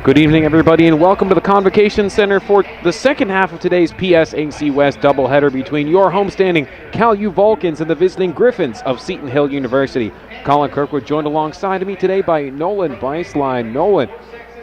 Good evening, everybody, and welcome to the Convocation Center for the second half of today's PSAC West doubleheader between your homestanding Cal U Vulcans and the visiting Griffins of Seton Hill University. Colin Kirkwood joined alongside of me today by Nolan Beislein. Nolan,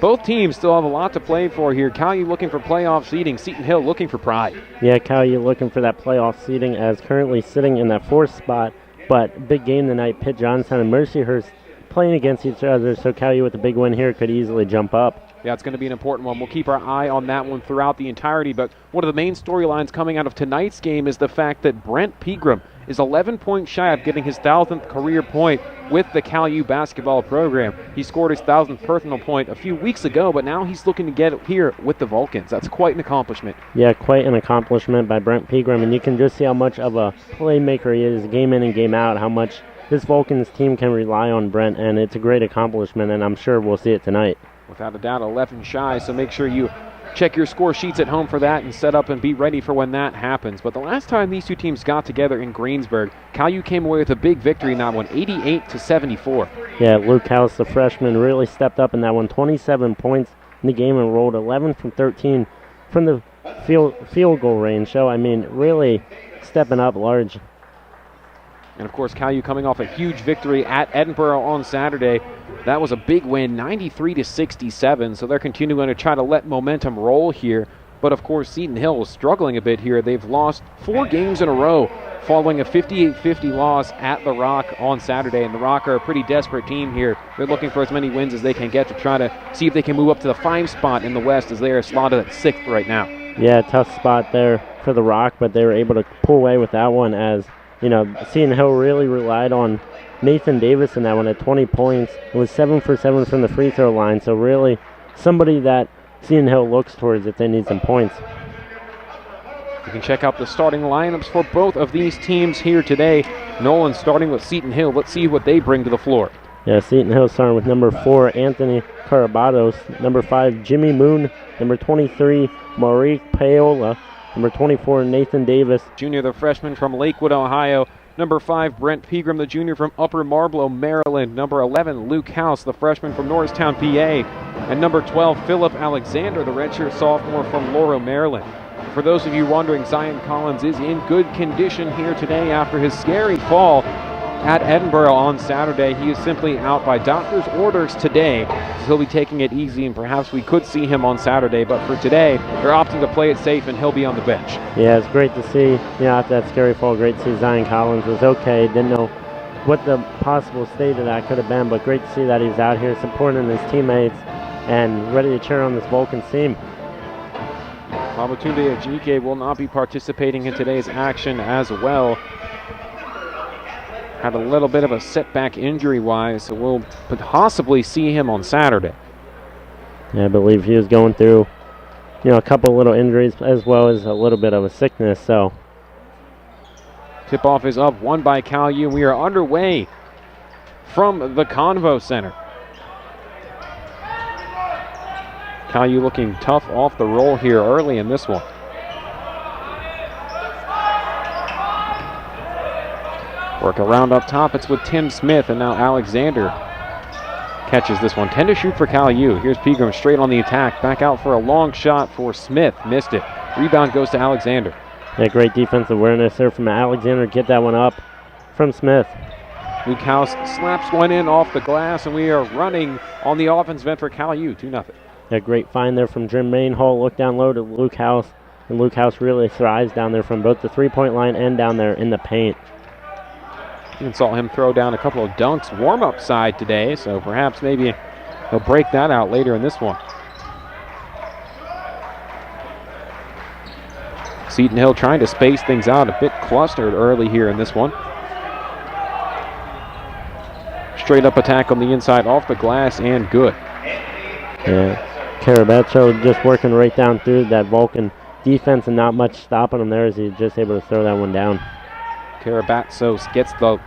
both teams still have a lot to play for here. Cal U looking for playoff seeding, Seton Hill looking for pride. Yeah, Cal U looking for that playoff seeding as currently sitting in that fourth spot, but big game tonight, Pitt Johnstown and Mercyhurst playing against each other, so Cal U with a big win here could easily jump up. Yeah, it's going to be an important one. We'll keep our eye on that one throughout the entirety, but one of the main storylines coming out of tonight's game is the fact that Brent Pegram is 11 points shy of getting his 1,000th career point with the Cal U basketball program. He scored his 1,000th personal point a few weeks ago, but now he's looking to get it here with the Vulcans. That's quite an accomplishment. Yeah, quite an accomplishment by Brent Pegram, and you can just see how much of a playmaker he is game in and game out, how much this Vulcans team can rely on Brent, and it's a great accomplishment, and I'm sure we'll see it tonight. Without a doubt, 11 shy, so make sure you check your score sheets at home for that and set up and be ready for when that happens. But the last time these two teams got together in Greensburg, Cal U came away with a big victory in that one, 88-74. Yeah, Luke House, the freshman, really stepped up in that one, 27 points in the game and rolled 11 from 13 from the field goal range. So, I mean, really stepping up large. And, of course, Cal U coming off a huge victory at Edinburgh on Saturday. That was a big win, 93-67, so they're continuing to try to let momentum roll here. But, of course, Seton Hill is struggling a bit here. They've lost 4 games in a row following a 58-50 loss at The Rock on Saturday. And The Rock are a pretty desperate team here. They're looking for as many wins as they can get to try to see if they can move up to the 5 spot in the West, as they are slotted at 6th right now. Yeah, tough spot there for The Rock, but they were able to pull away with that one as, you know, Seton Hill really relied on Nathan Davis in that one at 20 points. It was 7 for 7 from the free throw line, so really somebody that Seton Hill looks towards if they need some points. You can check out the starting lineups for both of these teams here today. Nolan starting with Seton Hill. Let's see what they bring to the floor. Yeah, Seton Hill starting with number 4, Anthony Carabatos, number 5, Jimmy Moon, number 23, Maurice Paola, number 24, Nathan Davis. Junior, the freshman from Lakewood, Ohio. Number 5, Brent Pegram, the junior from Upper Marlboro, Maryland. Number 11, Luke House, the freshman from Norristown, PA. And number 12, Philip Alexander, the redshirt sophomore from Laurel, Maryland. For those of you wondering, Zion Collins is in good condition here today after his scary fall at Edinburgh on Saturday. He is simply out by doctor's orders today, so he'll be taking it easy, and perhaps we could see him on Saturday. But for today, they're opting to play it safe, and he'll be on the bench. Yeah, it's great to see, after that scary fall, great to see Zion Collins was okay. Didn't know what the possible state of that could have been, but great to see that he's out here supporting his teammates and ready to cheer on this Vulcans team. Babatunde Ajike will not be participating in today's action as well. Had a little bit of a setback injury-wise, so we'll possibly see him on Saturday. Yeah, I believe he was going through, a couple little injuries as well as a little bit of a sickness, so. Tip-off is up, won by Cal U, and we are underway from the Convo Center. Cal U looking tough off the roll here early in this one. Work around up top, it's with Tim Smith, and now Alexander catches this one. 10 to shoot for Cal U. Here's Pegram straight on the attack. Back out for a long shot for Smith. Missed it. Rebound goes to Alexander. Yeah, great defensive awareness there from Alexander. Get that one up from Smith. Luke House slaps one in off the glass, and we are running on the offensive end for Cal U, 2-0. Yeah, great find there from Jermaine Hall. Look down low to Luke House, and Luke House really thrives down there from both the three-point line and down there in the paint. You saw him throw down a couple of dunks warm-up side today, so perhaps maybe he'll break that out later in this one. Seton Hill trying to space things out, a bit clustered early here in this one. Straight up attack on the inside, off the glass, and good. Yeah, Carabacho just working right down through that Vulcan defense and not much stopping him there as he's just able to throw that one down. Karabatsos gets the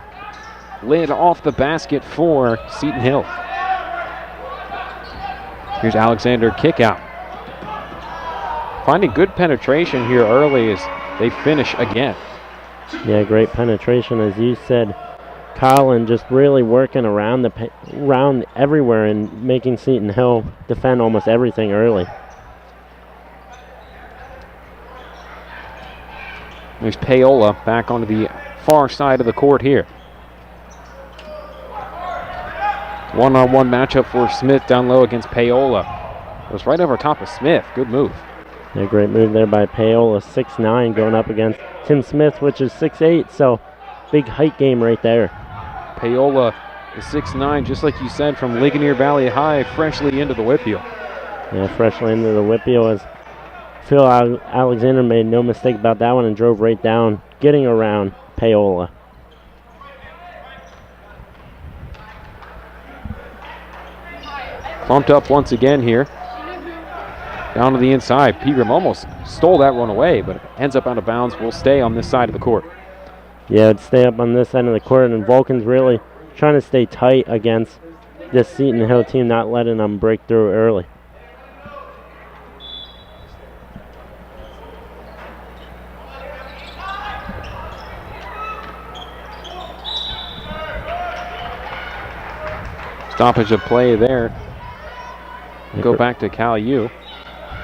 lid off the basket for Seton Hill. Here's Alexander, kick out. Finding good penetration here early as they finish again. Yeah, great penetration, as you said. Colin just really working around around everywhere and making Seton Hill defend almost everything early. There's Paola back onto the far side of the court here. One-on-one matchup for Smith down low against Paola. It was right over top of Smith. Good move. A great move there by Paola, 6'9", going up against Tim Smith, which is 6'8", so big height game right there. Paola is 6'9", just like you said, from Ligonier Valley High, freshly into the Whitfield. Yeah, freshly into the Whitfield, as Phil Alexander made no mistake about that one and drove right down, getting around Paola. Bumped up once again here. Down to the inside. Pegram almost stole that one away, but it ends up out of bounds. Will stay on this side of the court. Yeah, it'd stay up on this side of the court, and Vulcan's really trying to stay tight against this Seton Hill team, not letting them break through early. Stoppage of play there. Go back to Cal U.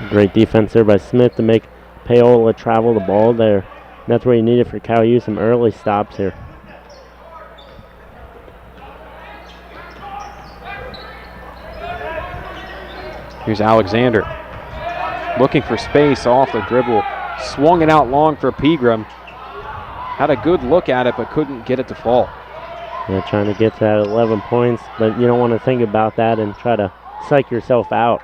Great defense there by Smith to make Paola travel the ball there. That's what you needed for Cal U, some early stops here. Here's Alexander. Looking for space off the dribble. Swung it out long for Pegram. Had a good look at it, but couldn't get it to fall. Yeah, trying to get to that 11 points, but you don't want to think about that and try to psych yourself out.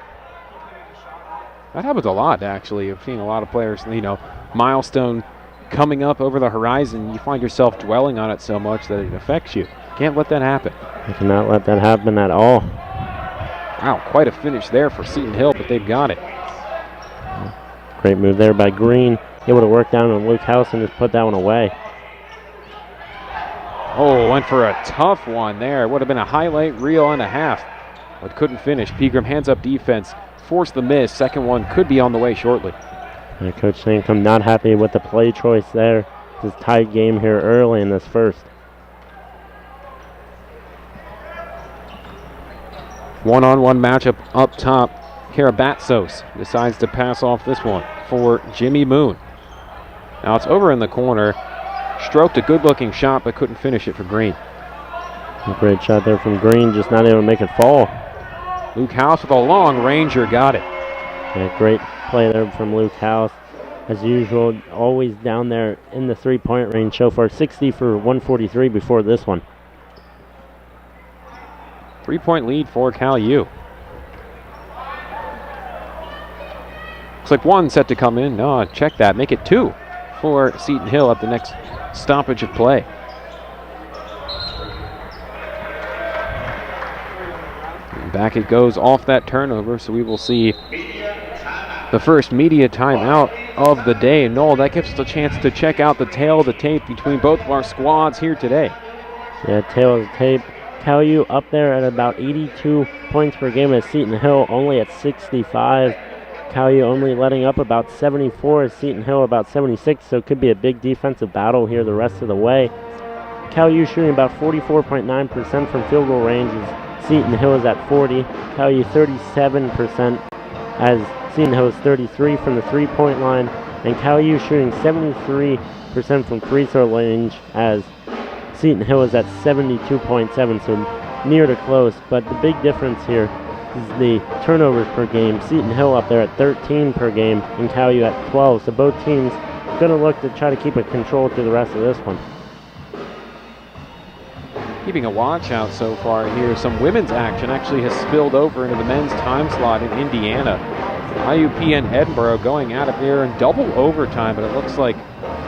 That happens a lot, actually. I've seen a lot of players, milestone coming up over the horizon. You find yourself dwelling on it so much that it affects you. Can't let that happen. You cannot let that happen at all. Wow, quite a finish there for Seton Hill, but they've got it. Great move there by Green. Able to work down on Luke House and just put that one away. Oh, went for a tough one there. Would have been a highlight reel and a half, but couldn't finish. Pegram hands up defense, forced the miss. Second one could be on the way shortly. And Coach Sankum not happy with the play choice there. It's a tight game here early in this first. One-on-one matchup up top. Karabatsos decides to pass off this one for Jimmy Moon. Now it's over in the corner. Stroked a good-looking shot, but couldn't finish it for Green. A great shot there from Green, just not able to make it fall. Luke House with a long ranger, got it. Yeah, great play there from Luke House. As usual, always down there in the three-point range so far. 60 for 143 before this one. 3-point lead for Cal U. Looks like one set to come in. No, check that. Make it two for Seton Hill at the next stoppage of play. And back it goes off that turnover, so we will see the first media timeout of the day. Noel, that gives us a chance to check out the tail of the tape between both of our squads here today. Yeah, tail of the tape. Cal U up there at about 82 points per game as Seton Hill only at 65. Cal U only letting up about 74 as Seton Hill about 76, so it could be a big defensive battle here the rest of the way. Cal U shooting about 44.9% from field goal range as Seton Hill is at 40. Cal U 37% as Seton Hill is 33 from the three-point line. And Cal U shooting 73% from free throw range as Seton Hill is at 72.7, so near to close. But the big difference here is the turnovers per game. Seton Hill up there at 13 per game and Cal U at 12. So both teams going to look to try to keep it controlled through the rest of this one. Keeping a watch out so far here. Some women's action actually has spilled over into the men's time slot in Indiana. IUP and Edinburgh going at it there in double overtime, but it looks like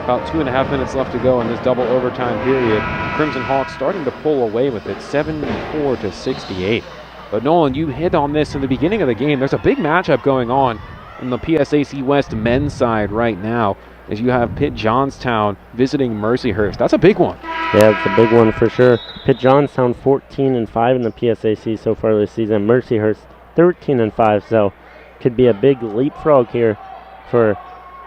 about 2.5 minutes left to go in this double overtime period. Crimson Hawks starting to pull away with it, 74-68. But Nolan, you hit on this in the beginning of the game. There's a big matchup going on the PSAC West men's side right now as you have Pitt Johnstown visiting Mercyhurst. That's a big one. Yeah, it's a big one for sure. Pitt Johnstown 14-5 in the PSAC so far this season. Mercyhurst 13-5, so could be a big leapfrog here for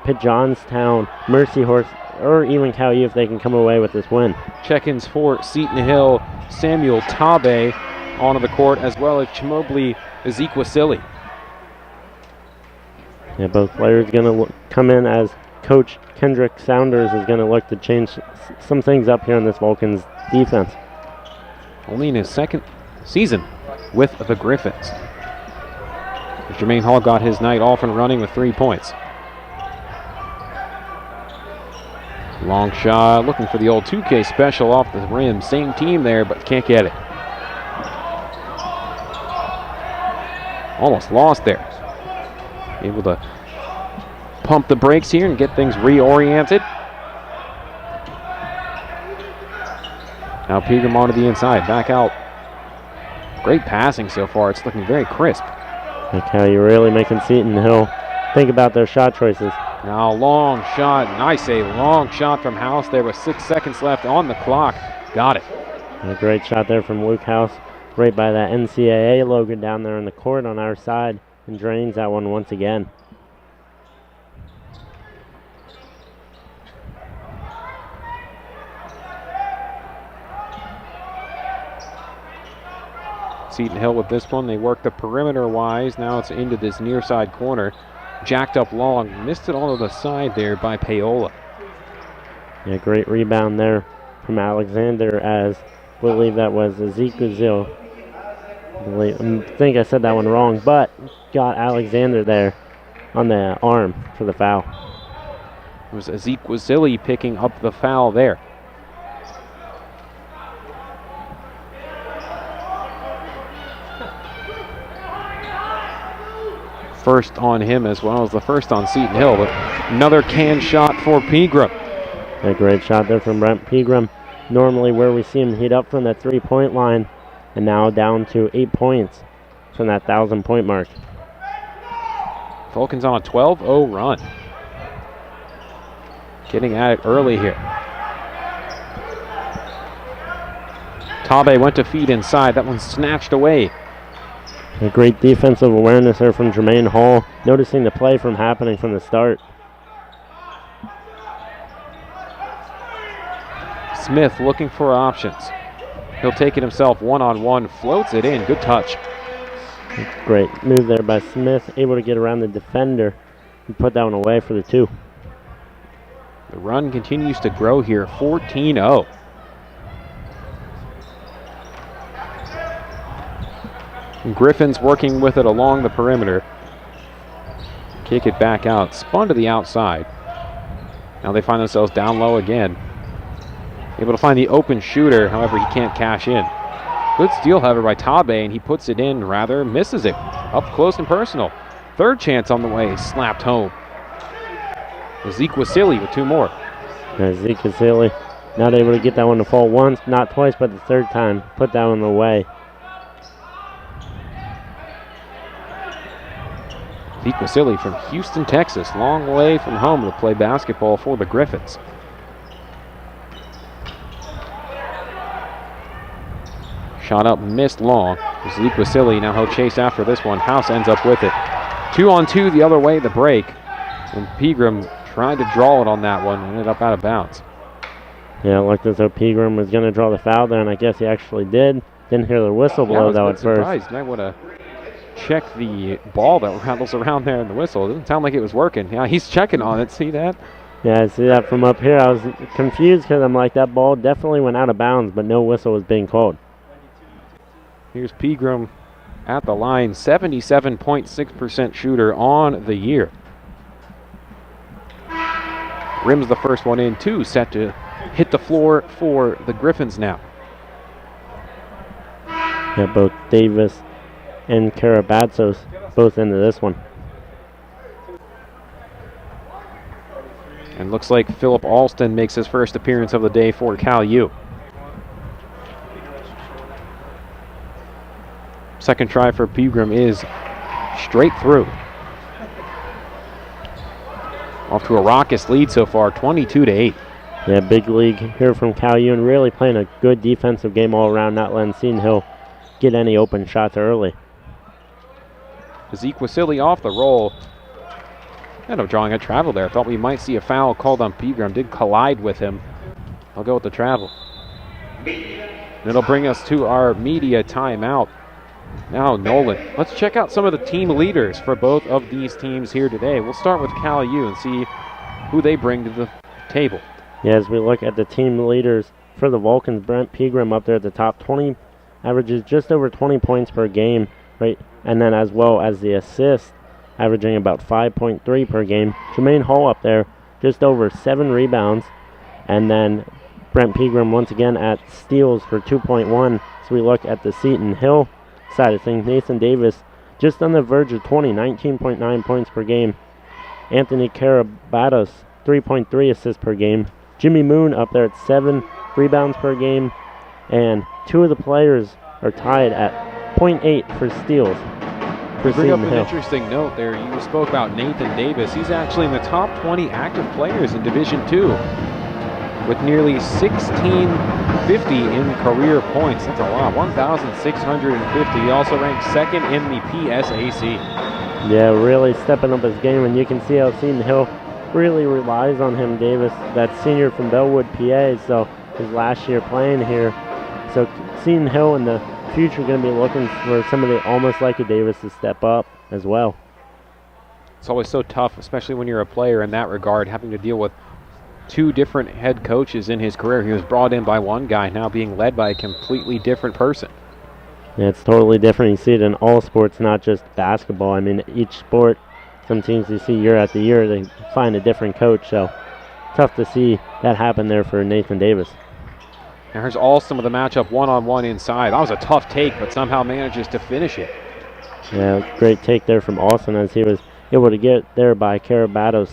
Pitt Johnstown. Mercyhurst or even Cal U if they can come away with this win. Check-ins for Seton Hill, Samuel Tabe onto the court, as well as Chimobli Ezekwesili. Yeah, both players going to come in as Coach Kendrick Saunders is going to look to change some things up here in this Vulcans defense. Only in his second season with the Griffins. Jermaine Hall got his night off and running with 3 points. Long shot, looking for the old 2K special off the rim. Same team there, but can't get it. Almost lost there. Able to pump the brakes here and get things reoriented. Now Pegram onto the inside, back out. Great passing so far. It's looking very crisp. Okay, you're really making Seton Hill think about their shot choices. Now long shot, nice save. Long shot from House there with 6 seconds left on the clock. Got it. And a great shot there from Luke House, right by that NCAA logo down there in the court on our side, and drains that one once again. Seton Hill with this one, they work the perimeter wise. Now it's into this near side corner. Jacked up long, missed it all to the side there by Paola. Yeah, great rebound there from Alexander, as I believe that was Ezekwesili. I think I said that one wrong, but got Alexander there on the arm for the foul. It was Ezekwesili picking up the foul there. First on him as well as the first on Seton Hill, but another can shot for Pegram. A great shot there from Brent Pegram. Normally where we see him heat up from that 3-point line, and now down to 8 points from that 1,000-point mark. Vulcans on a 12-0 run. Getting at it early here. Tabe went to feed inside. That one snatched away. A great defensive awareness there from Jermaine Hall, noticing the play from happening from the start. Smith looking for options. He'll take it himself one-on-one, floats it in. Good touch. Great move there by Smith, able to get around the defender and put that one away for the 2. The run continues to grow here, 14-0. Griffins working with it along the perimeter. Kick it back out, spun to the outside. Now they find themselves down low again. Able to find the open shooter, however he can't cash in. Good steal, however, by Tabe, and he puts it in, rather misses it. Up close and personal. Third chance on the way, slapped home. Ezekwesili with 2 more. Ezekwesili not able to get that one to fall once, not twice, but the third time. Put that one away. Ezekwesili from Houston, Texas, long way from home to play basketball for the Griffins. Shot up, missed long. Ezekwesili, now he'll chase after this one. House ends up with it. 2-on-2 the other way, the break. And Pegram tried to draw it on that one, ended up out of bounds. Yeah, it looked as though Pegram was going to draw the foul there, and I guess he actually did. Didn't hear the whistle blow though at first. Might want to check the ball that rattles around there in the whistle. It doesn't sound like it was working. Yeah, he's checking on it. See that? Yeah, I see that from up here. I was confused because I'm like, that ball definitely went out of bounds, but no whistle was being called. Here's Pegram at the line, 77.6% shooter on the year. Rims the first one in, 2 set to hit the floor for the Griffins now. Yeah, both Davis and Karabatsos both into this one. And looks like Philip Alston makes his first appearance of the day for Cal U. Second try for Pegram is straight through. Off to a raucous lead so far, 22-8. Yeah, big league here from Cal U, and really playing a good defensive game all around, not letting Seton Hill get any open shots early. Ezekwesili off the roll. End up drawing a travel there. Thought we might see a foul called on Pegram. Did collide with him. I'll go with the travel. And it'll bring us to our media timeout. Now, Nolan, let's check out some of the team leaders for both of these teams here today. We'll start with Cal U and see who they bring to the table. Yeah, as we look at the team leaders for the Vulcans, Brent Pegram up there at the top, 20 averages just over 20 points per game, right? And then as well as the assist, averaging about 5.3 per game. Jermaine Hall up there, just over 7 rebounds. And then Brent Pegram once again at steals for 2.1. So we look at the Seton Hill side of things. Nathan Davis just on the verge of 20, 19.9 points per game. Anthony Carabatos, 3.3 assists per game. Jimmy Moon up there at 7 rebounds per game. And 2 of the players are tied at 0.8 for steals. For Bring up Seton an Hill. interesting note there. You spoke about Nathan Davis. He's actually in the top 20 active players in Division II with nearly 1,650 in career points. That's a lot, 1,650. He also ranks second in the PSAC. Yeah, really stepping up his game, and you can see how Seton Hill really relies on him. Davis, that senior from Bellwood, PA, so his last year playing here. So Seton Hill in the future going to be looking for somebody almost like a Davis to step up as well. It's always so tough, especially when you're a player in that regard, having to deal with 2 different head coaches in his career. He was brought in by one guy, now being led by a completely different person. Yeah, it's totally different. You see it in all sports, not just basketball. I mean, each sport, some teams you see year after year, they find a different coach. So tough to see that happen there for Nathan Davis. And here's Alston with a matchup one-on-one inside. That was a tough take, but somehow manages to finish it. Yeah, great take there from Alston as he was able to get there by Carabatos.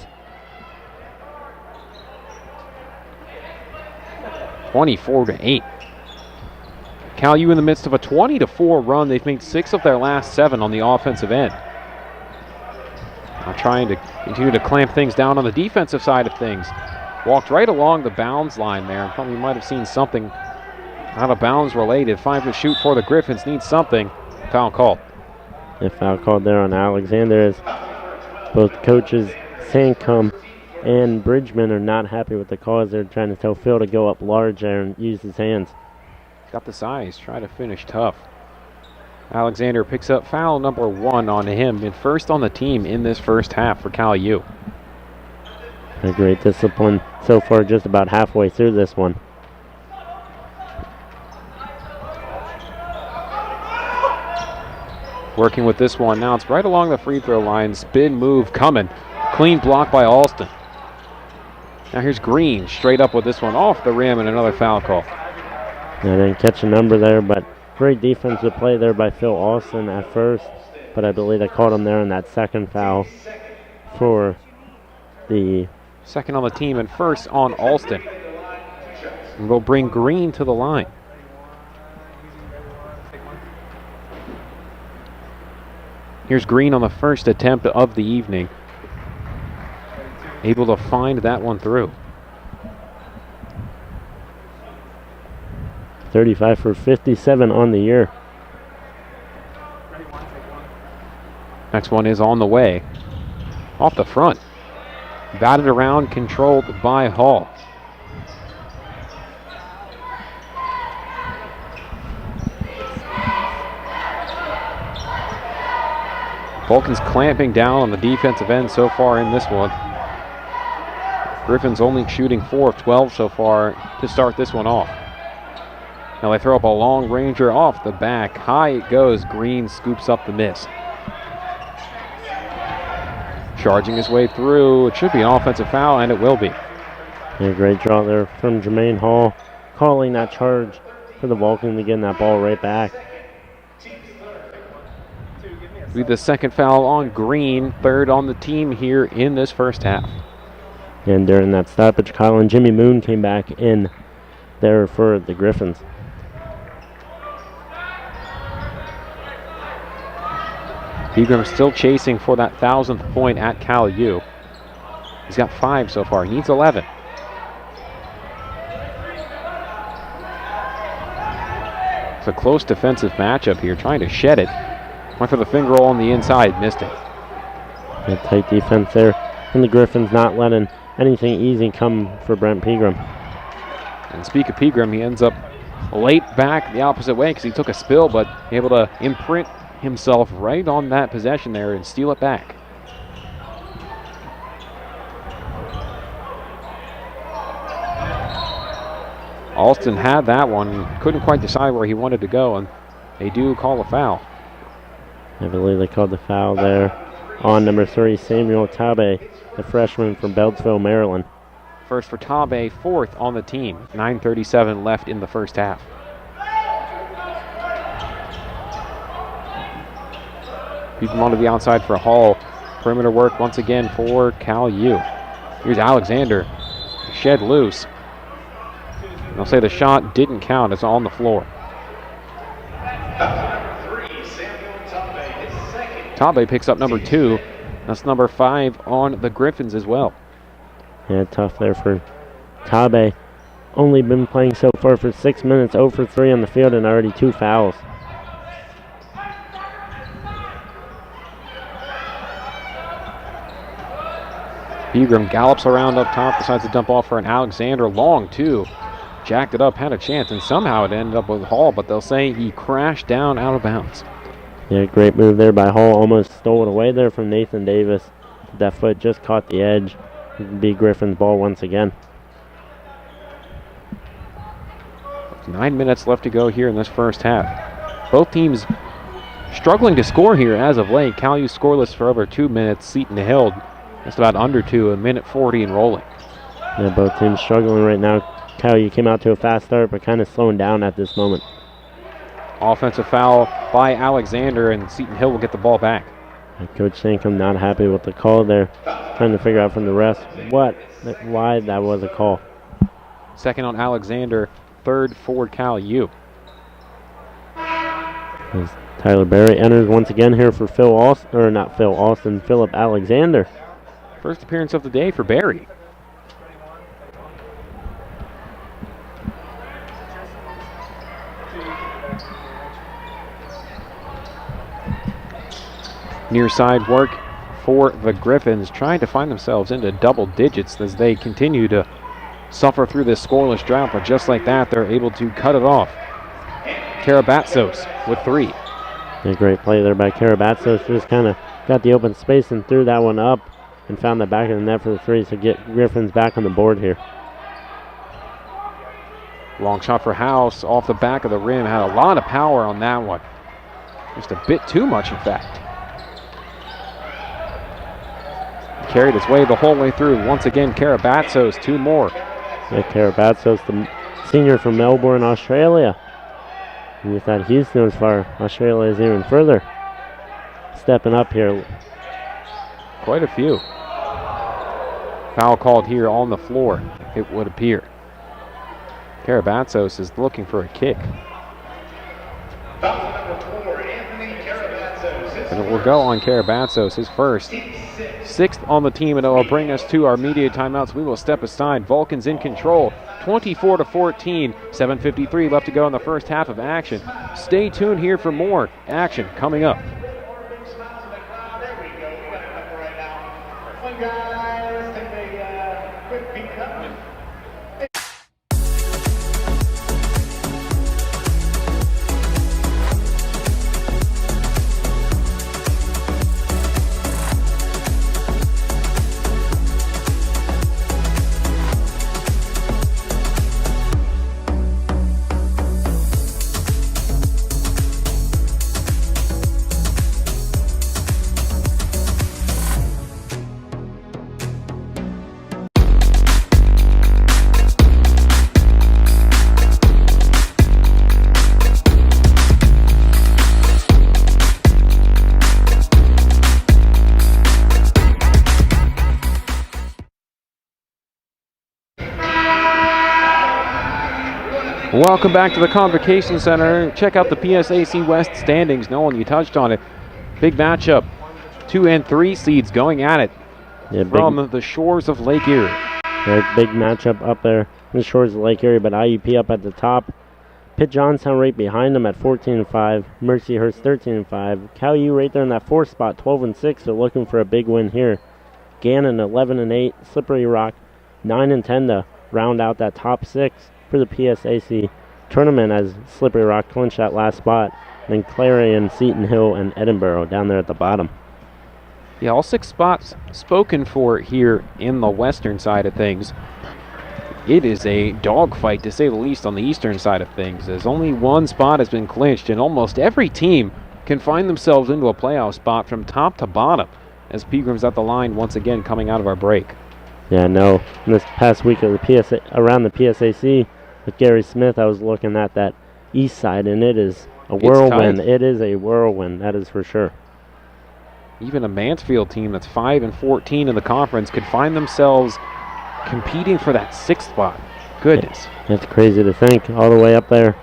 24-8. Cal U in the midst of a 20-4 run. They've made 6 of their last 7 on the offensive end. Now trying to continue to clamp things down on the defensive side of things. Walked right along the bounds line there. Thought we might have seen something out of bounds related. 5 to shoot for the Griffins. Need something. Foul called. A foul called there on Alexander as both coaches, Sancom and Bridgman, are not happy with the cause. They're trying to tell Phil to go up large there and use his hands. Got the size. Try to finish tough. Alexander picks up foul number 1 on him, and first on the team in this first half for Cal U. A great discipline so far, just about halfway through this one. Working with this one now. It's right along the free throw line. Spin move coming. Clean block by Alston. Now here's Green straight up with this one off the rim, and another foul call. I didn't catch a number there, but great defensive play there by Phil Alston at first. But I believe they caught him there in that second foul for the... Second on the team and first on Alston. And we'll bring Green to the line. Here's Green on the first attempt of the evening. Able to find that one through. 35 for 57 on the year. Next one is on the way. Off the front. Batted around, controlled by Hall. Vulcans clamping down on the defensive end so far in this one. Griffins only shooting 4 of 12 so far to start this one off. Now they throw up a long ranger off the back. High it goes. Green scoops up the miss. Charging his way through. It should be an offensive foul, and it will be. A great draw there from Jermaine Hall, calling that charge for the Vulcans to get that ball right back. Be the second foul on Green, third on the team here in this first half. And during that stoppage, Colin Jimmy Moon came back in there for the Griffins. Pegram still chasing for that 1,000th point at Cal U. He's got 5 so far. He needs 11. It's a close defensive matchup here, trying to shed it. Went for the finger roll on the inside, missed it. A tight defense there and the Griffins not letting anything easy come for Brent Pegram. And speak of Pegram, he ends up late back the opposite way because he took a spill, but able to imprint himself right on that possession there and steal it back. Alston had that one, couldn't quite decide where he wanted to go, and they do call a foul. I believe they called the foul there on number 3, Samuel Tabe, the freshman from Beltsville, Maryland. First for Tabe, 4th on the team. 9:37 left in the first half. Beat them onto the outside for Hall. Perimeter work once again for Cal U. Here's Alexander, shed loose. They'll say the shot didn't count. It's on the floor. Tabe picks up number 2. That's number 5 on the Griffins as well. Yeah, tough there for Tabe. Only been playing so far for 6 minutes, 0 for 3 on the field, and already 2 fouls. Pegram gallops around up top, decides to dump off for an Alexander. Long, too. Jacked it up, had a chance, and somehow it ended up with Hall, but they'll say he crashed down out of bounds. Yeah, great move there by Hall. Almost stole it away there from Nathan Davis. That foot just caught the edge. It'd be Griffin's ball once again. 9 minutes left to go here in this first half. Both teams struggling to score here as of late. Cal U scoreless for over 2 minutes. Seton Hill just about under 2, 1:40 and rolling. Yeah, both teams struggling right now. Cal U came out to a fast start, but kind of slowing down at this moment. Offensive foul by Alexander, and Seton Hill will get the ball back. And Coach Sankum not happy with the call there. Trying to figure out from the refs why that was a call. Second on Alexander, 3rd for Cal U. As Tyler Berry enters once again here for Philip Alexander. First appearance of the day for Berry. Near side work for the Griffins, trying to find themselves into double digits as they continue to suffer through this scoreless drought, but just like that, they're able to cut it off. Karabatsos with 3. A great play there by Karabatsos. Just kind of got the open space and threw that one up and found the back of the net for the 3 to get Griffins back on the board here. Long shot for House off the back of the rim. Had a lot of power on that one. Just a bit too much, in fact. Carried its way the whole way through. Once again, Karabatsos, 2 more. Yeah, Karabatsos, the senior from Melbourne, Australia. And with that Houston as far, Australia is even further stepping up here. Quite a few. Foul called here on the floor, it would appear. Karabatsos is looking for a kick. And it will go on Karabatsos, his first. 6th on the team, and it will bring us to our media timeouts. We will step aside. Vulcans in control, 24-14. 7:53 left to go in the first half of action. Stay tuned here for more action coming up. Welcome back to the Convocation Center. Check out the PSAC West standings. Nolan, you touched on it. Big matchup. 2 and 3 seeds going at it from the shores of Lake Erie. Yeah, big matchup up there in the shores of Lake Erie, but IUP up at the top. Pitt Johnstown right behind them at 14-5. Mercyhurst 13-5. Cal U right there in that 4th spot, 12-6. They're looking for a big win here Gannon 11-8, Slippery Rock 9-10 to round out that top 6 for the PSAC tournament as Slippery Rock clinched that last spot. And then Clarion, Seton Hill, and Edinburgh down there at the bottom. Yeah, all 6 spots spoken for here in the western side of things. It is a dogfight, to say the least, on the eastern side of things, as only 1 spot has been clinched, and almost every team can find themselves into a playoff spot from top to bottom, as Peagram's at the line once again coming out of our break. Yeah, no. In this past week of the PSA, around the PSAC with Gary Smith, I was looking at that east side, and it is a whirlwind. It is a whirlwind, that is for sure. Even a Mansfield team that's 5-14 in the conference could find themselves competing for that 6th spot. Goodness. That's crazy to think, all the way up there.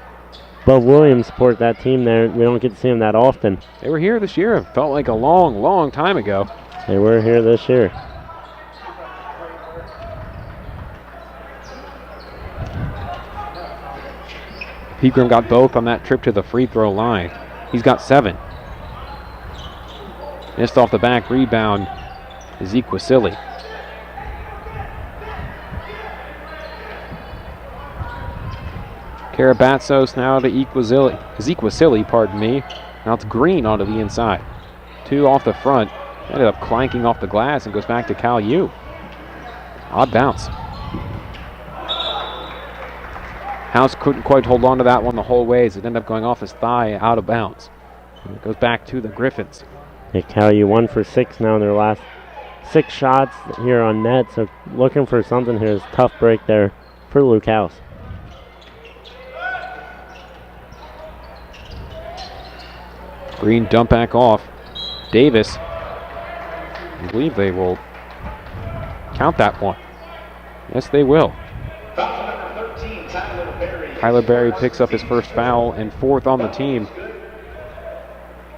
Bub Williams support that team there. We don't get to see them that often. They were here this year. It felt like a long, long time ago. They were here this year. Pegram got both on that trip to the free throw line. He's got 7. Missed off the back rebound is Equasili. Karabatsos now to Equasili, pardon me. Now it's Green onto the inside. 2 off the front. Ended up clanking off the glass and goes back to Cal U. Odd bounce. House couldn't quite hold on to that one the whole way as it ended up going off his thigh out of bounds. And it goes back to the Griffins. Yeah, Cal U 1 for 6 now in their last 6 shots here on net. So looking for something here. Is a tough break there for Luke House. Green dump back off. Davis. I believe they will count that one. Yes, they will. Tyler Berry picks up his first foul and 4th on the team.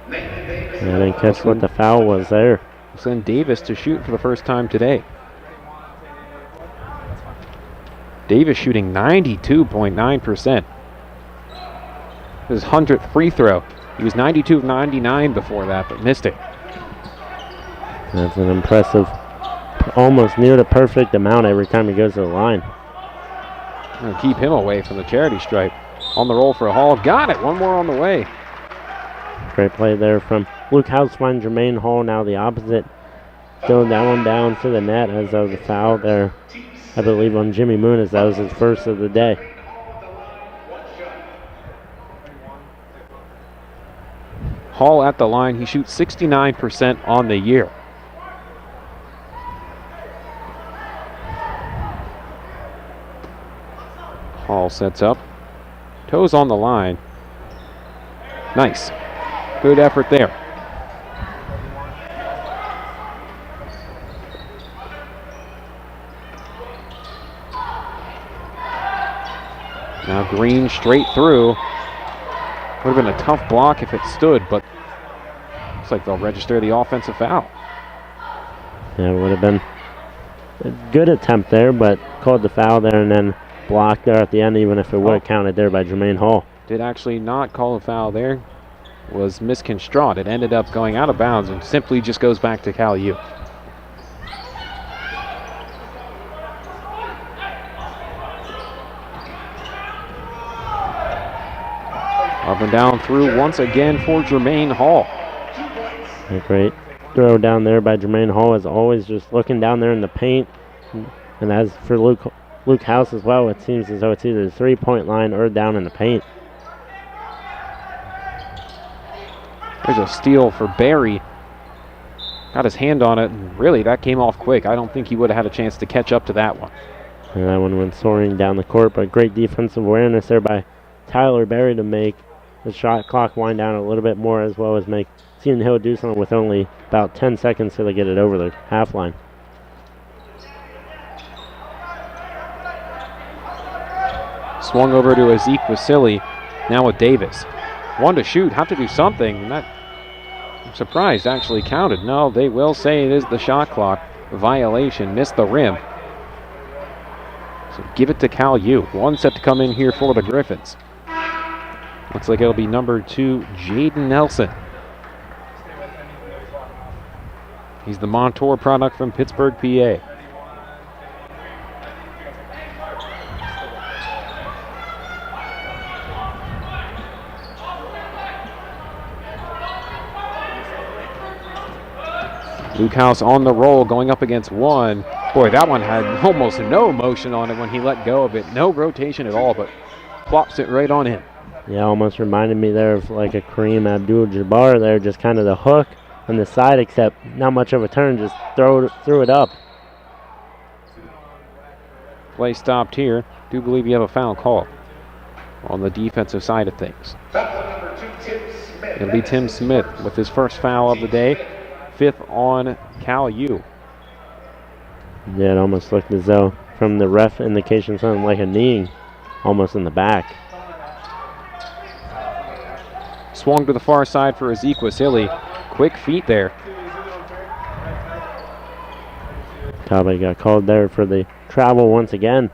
I didn't catch what the foul was there. We'll send Davis to shoot for the first time today. Davis shooting 92.9%. His 100th free throw. He was 92 of 99 before that, but missed it. That's an impressive, almost near the perfect amount every time he goes to the line. I'm going to keep him away from the charity stripe. On the roll for Hall. Got it. One more on the way. Great play there from Luke House. Find Jermaine Hall now the opposite. Throwing that one down to the net as of the foul there. I believe on Jimmy Moon, as that was his first of the day. Hall at the line. He shoots 69% on the year. Hall sets up. Toes on the line. Nice. Good effort there. Now Green straight through. Would have been a tough block if it stood, but looks like they'll register the offensive foul. Yeah, it would have been a good attempt there, but called the foul there and then blocked there at the end, even if it would have counted there by Jermaine Hall. Did actually not call a foul there. Was misconstrued. It ended up going out of bounds and simply just goes back to Cal U. Up and down through once again for Jermaine Hall. A great throw down there by Jermaine Hall, as always, just looking down there in the paint. And as for Luke House as well, it seems as though it's either the 3-point line or down in the paint. There's a steal for Barry. Got his hand on it, and really that came off quick. I don't think he would have had a chance to catch up to that one. And that one went soaring down the court, but great defensive awareness there by Tyler Barry to make the shot clock wind down a little bit more, as well as make Seton Hill do something with only about 10 seconds till they get it over the half line. Swung over to Ezekiel now with Davis. One to shoot, have to do something. And that, I'm surprised, actually counted. No, they will say it is the shot clock violation. Missed the rim. So give it to Cal U. One set to come in here for the Griffins. Looks like it'll be number 2, Jaden Nelson. He's the Montour product from Pittsburgh, PA. Luke House on the roll, going up against one. Boy, that one had almost no motion on it when he let go of it. No rotation at all, but plops it right on in. Yeah, almost reminded me there of like a Kareem Abdul-Jabbar there, just kind of the hook on the side, except not much of a turn, just threw it up. Play stopped here. Do believe you have a foul call on the defensive side of things. It'll be Tim Smith with his first foul of the day. 5th on Cal U. Yeah, it almost looked as though from the ref indication something like a kneeing almost in the back. Swung to the far side for Ezekiel Silly. Quick feet there. Probably got called there for the travel once again.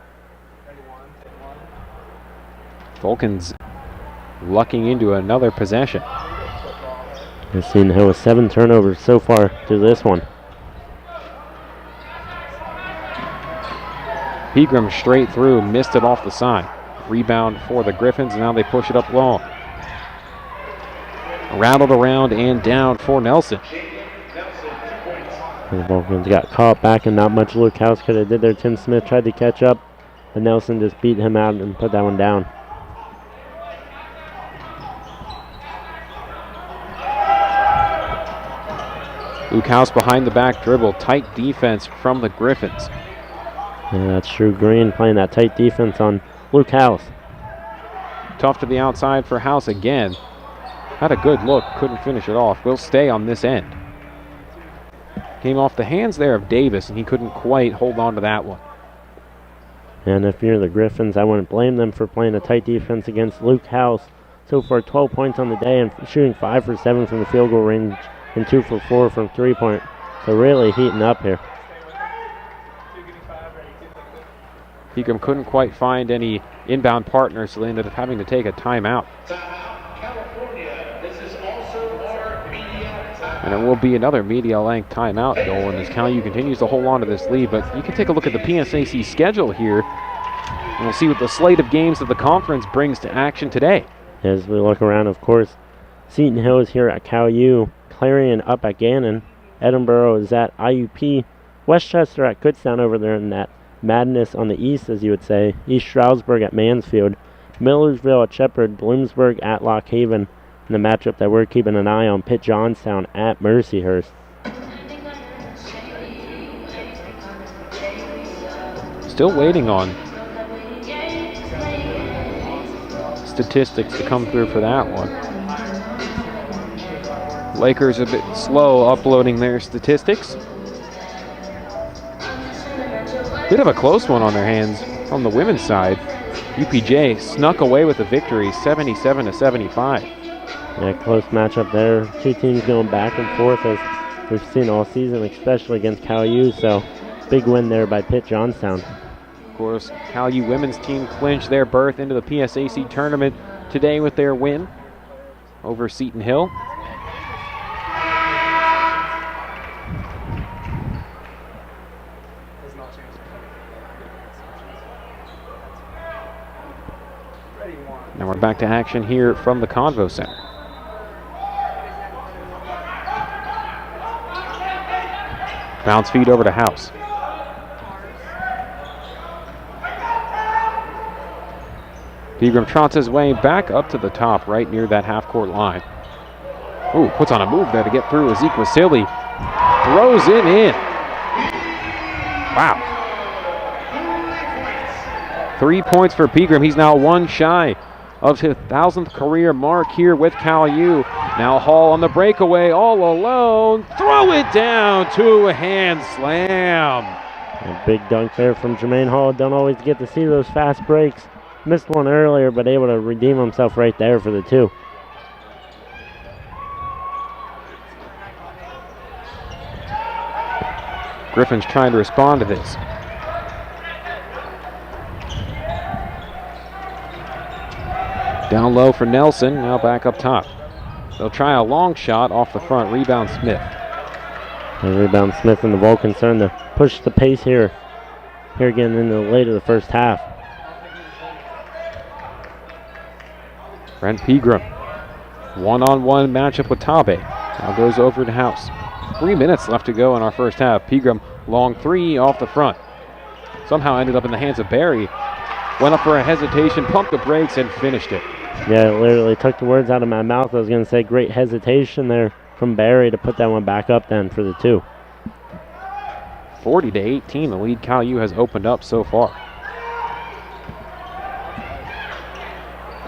Vulcans lucking into another possession. We've seen Hill with 7 turnovers so far through this one. Pegram straight through, missed it off the side. Rebound for the Griffins, now they push it up long. Rattled around and down for Nelson. The Vulcans got caught back and not much Luke House could have did there. Tim Smith tried to catch up, but Nelson just beat him out and put that one down. Luke House behind the back dribble. Tight defense from the Griffins. Yeah, that's Drew Green playing that tight defense on Luke House. Tough to the outside for House again. Had a good look, couldn't finish it off. Will stay on this end. Came off the hands there of Davis, and he couldn't quite hold on to that one. And if you're the Griffins, I wouldn't blame them for playing a tight defense against Luke House. So far, 12 points on the day and shooting 5 for 7 from the field goal range and 2 for 4 from three-point. So really heating up here. Pegram couldn't quite find any inbound partners, so they ended up having to take a timeout. And it will be another media-length timeout going as Cal U continues to hold on to this lead. But you can take a look at the PSAC schedule here, and we'll see what the slate of games of the conference brings to action today. As we look around, of course, Seton Hill is here at Cal U, Clarion up at Gannon, Edinburgh is at IUP, Westchester at Kutztown over there in that madness on the east, as you would say, East Stroudsburg at Mansfield, Millersville at Shepherd, Bloomsburg at Lock Haven, and the matchup that we're keeping an eye on, Pitt Johnstown at Mercyhurst. Still waiting on statistics to come through for that one. Lakers a bit slow uploading their statistics. Bit of a close one on their hands on the women's side. UPJ snuck away with the victory, 77-75. Yeah, close matchup there. Two teams going back and forth as we've seen all season, especially against Cal U. So big win there by Pitt Johnstown. Of course, Cal U women's team clinched their berth into the PSAC tournament today with their win over Seton Hill. Now we're back to action here from the Convo Center. Bounce feed over to House. Pegram trots his way back up to the top right near that half-court line. Ooh, puts on a move there to get through Ezekiel Silly. Throws it in. Wow. 3 points for Pegram. He's now one shy of his 1,000th career mark here with Cal U. Now Hall on the breakaway, all alone. Throw it down, two-hand slam. A big dunk there from Jermaine Hall. Don't always get to see those fast breaks. Missed one earlier, but able to redeem himself right there for the two. Griffin's trying to respond to this. Down low for Nelson, now back up top. They'll try a long shot off the front, rebound Smith. And rebound Smith and the Vulcans starting to push the pace here. Here getting into the late of the first half. Brent Pegram, one-on-one matchup with Tabe. Now goes over to House. 3 minutes left to go in our first half. Pegram, long three off the front. Somehow ended up in the hands of Barry. Went up for a hesitation, pumped the brakes, and finished it. Yeah, it literally took the words out of my mouth. I was going to say great hesitation there from Barry to put that one back up then for the two. 40-18, the lead Cal U has opened up so far.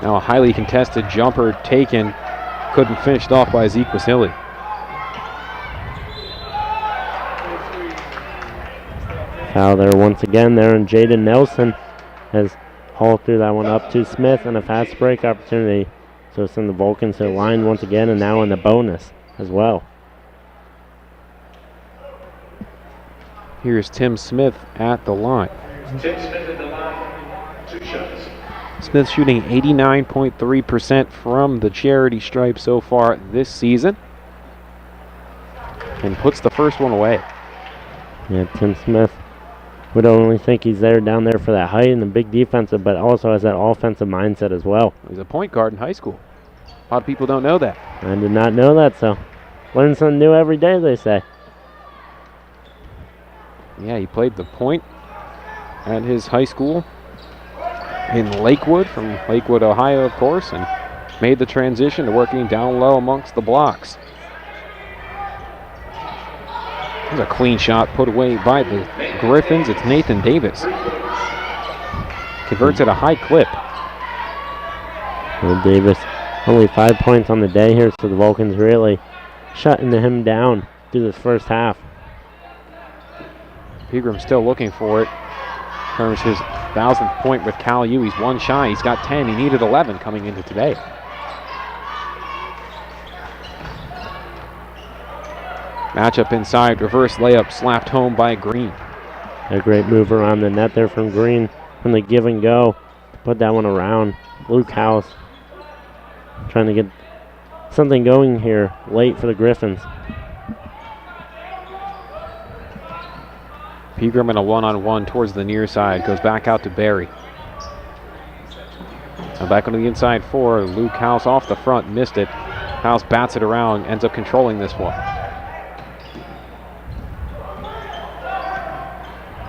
Now a highly contested jumper taken, couldn't finish it off by Zeke Wasilli. Foul there once again there, and Jaden Nelson has hauled through that one up to Smith, and a fast break opportunity. So send the Vulcans to the line once again, and now in the bonus as well. Here's Tim Smith at the line. Tim Smith at the line, 2 shots. Smith shooting 89.3% from the charity stripe so far this season, and puts the first one away. Yeah, Tim Smith would only think he's down there for that height and the big defensive, but also has that offensive mindset as well. He's a point guard in high school. A lot of people don't know that. I did not know that, so learn something new every day, they say. Yeah, he played the point at his high school in Lakewood, from Lakewood, Ohio, of course, and made the transition to working down low amongst the blocks. There's a clean shot put away by the Griffins. It's Nathan Davis. Converts at a high clip. Well, Davis, only 5 points on the day here, so the Vulcans really shutting him down through this first half. Pegram still looking for it. Earns his 1,000th point with Cal U. He's one shy. He's got 10. He needed 11 coming into today. Matchup inside, reverse layup slapped home by Green. A great move around the net there from Green from the give and go. Put that one around. Luke House trying to get something going here late for the Griffins. Pegram in a one-on-one towards the near side. Goes back out to Barry. Now back on the inside four. Luke House off the front, missed it. House bats it around, ends up controlling this one.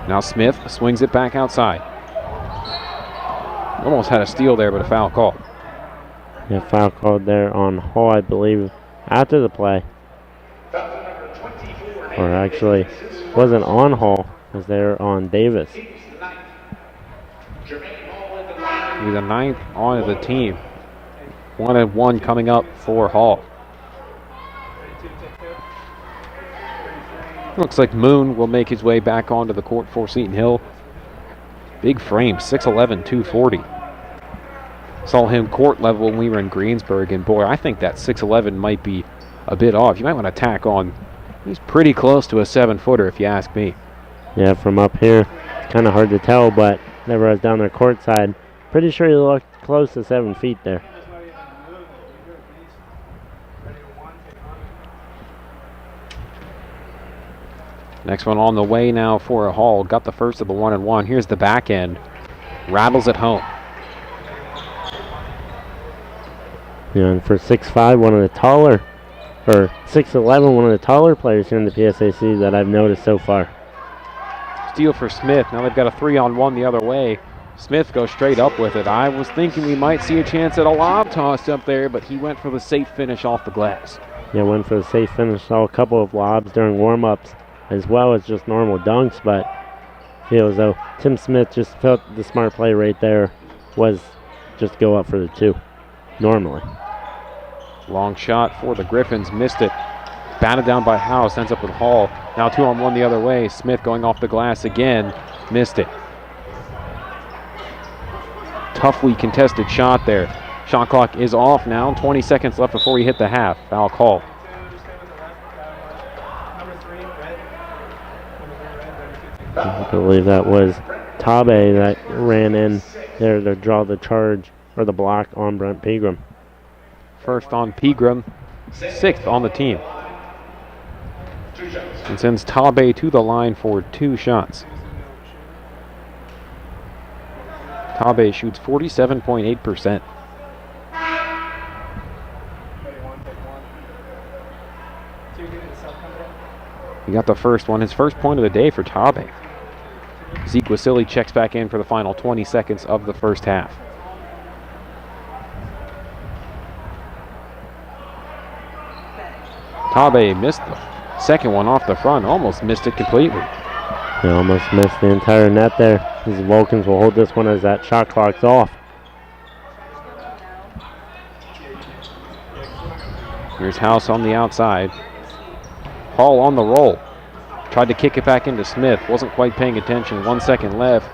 Now Smith swings it back outside. Almost had a steal there, but a foul called. Yeah, foul called there on Hall, I believe, after the play. Or actually, wasn't on Hall, it was there on Davis. He's the 9th on the team. 1-1 coming up for Hall. Looks like Moon will make his way back onto the court for Seton Hill. Big frame, 6'11", 240. Saw him court level when we were in Greensburg, and boy, I think that 6'11" might be a bit off. You might want to tack on. He's pretty close to a 7-footer, if you ask me. Yeah, from up here, it's kind of hard to tell, but whenever I was down there courtside, pretty sure he looked close to 7 feet there. Next one on the way now for a Hall. Got the first of the 1-and-1. Here's the back end. Rattles it home. Yeah, and for 6'5", one of the taller, or 6'11", one of the taller players here in the PSAC that I've noticed so far. Steal for Smith. Now they've got a 3-on-1 the other way. Smith goes straight up with it. I was thinking we might see a chance at a lob toss up there, but he went for the safe finish off the glass. Yeah, went for the safe finish. Saw a couple of lobs during warm-ups as well as just normal dunks, but I feel as though Tim Smith just felt the smart play right there was just go up for the 2 normally. Long shot for the Griffins, missed it. Batted down by House, ends up with Hall. Now 2-on-1 the other way. Smith going off the glass again, missed it. Toughly contested shot there. Shot clock is off now. 20 seconds left before we hit the half. Foul call. I believe that was Tabe that ran in there to draw the charge or the block on Brent Pegram. First on Pegram, 6th on the team. 2 shots. and sends Tabe to the line for 2 shots. Tabe shoots 47.8%. He got the first one, his first point of the day for Tabe. Zeke Wasili checks back in for the final 20 seconds of the first half. Tabe missed the second one off the front, almost missed it completely. They almost missed the entire net there. These Vulcans will hold this one as that shot clock's off. Here's House on the outside. Hall on the roll. Tried to kick it back into Smith. Wasn't quite paying attention. 1 second left.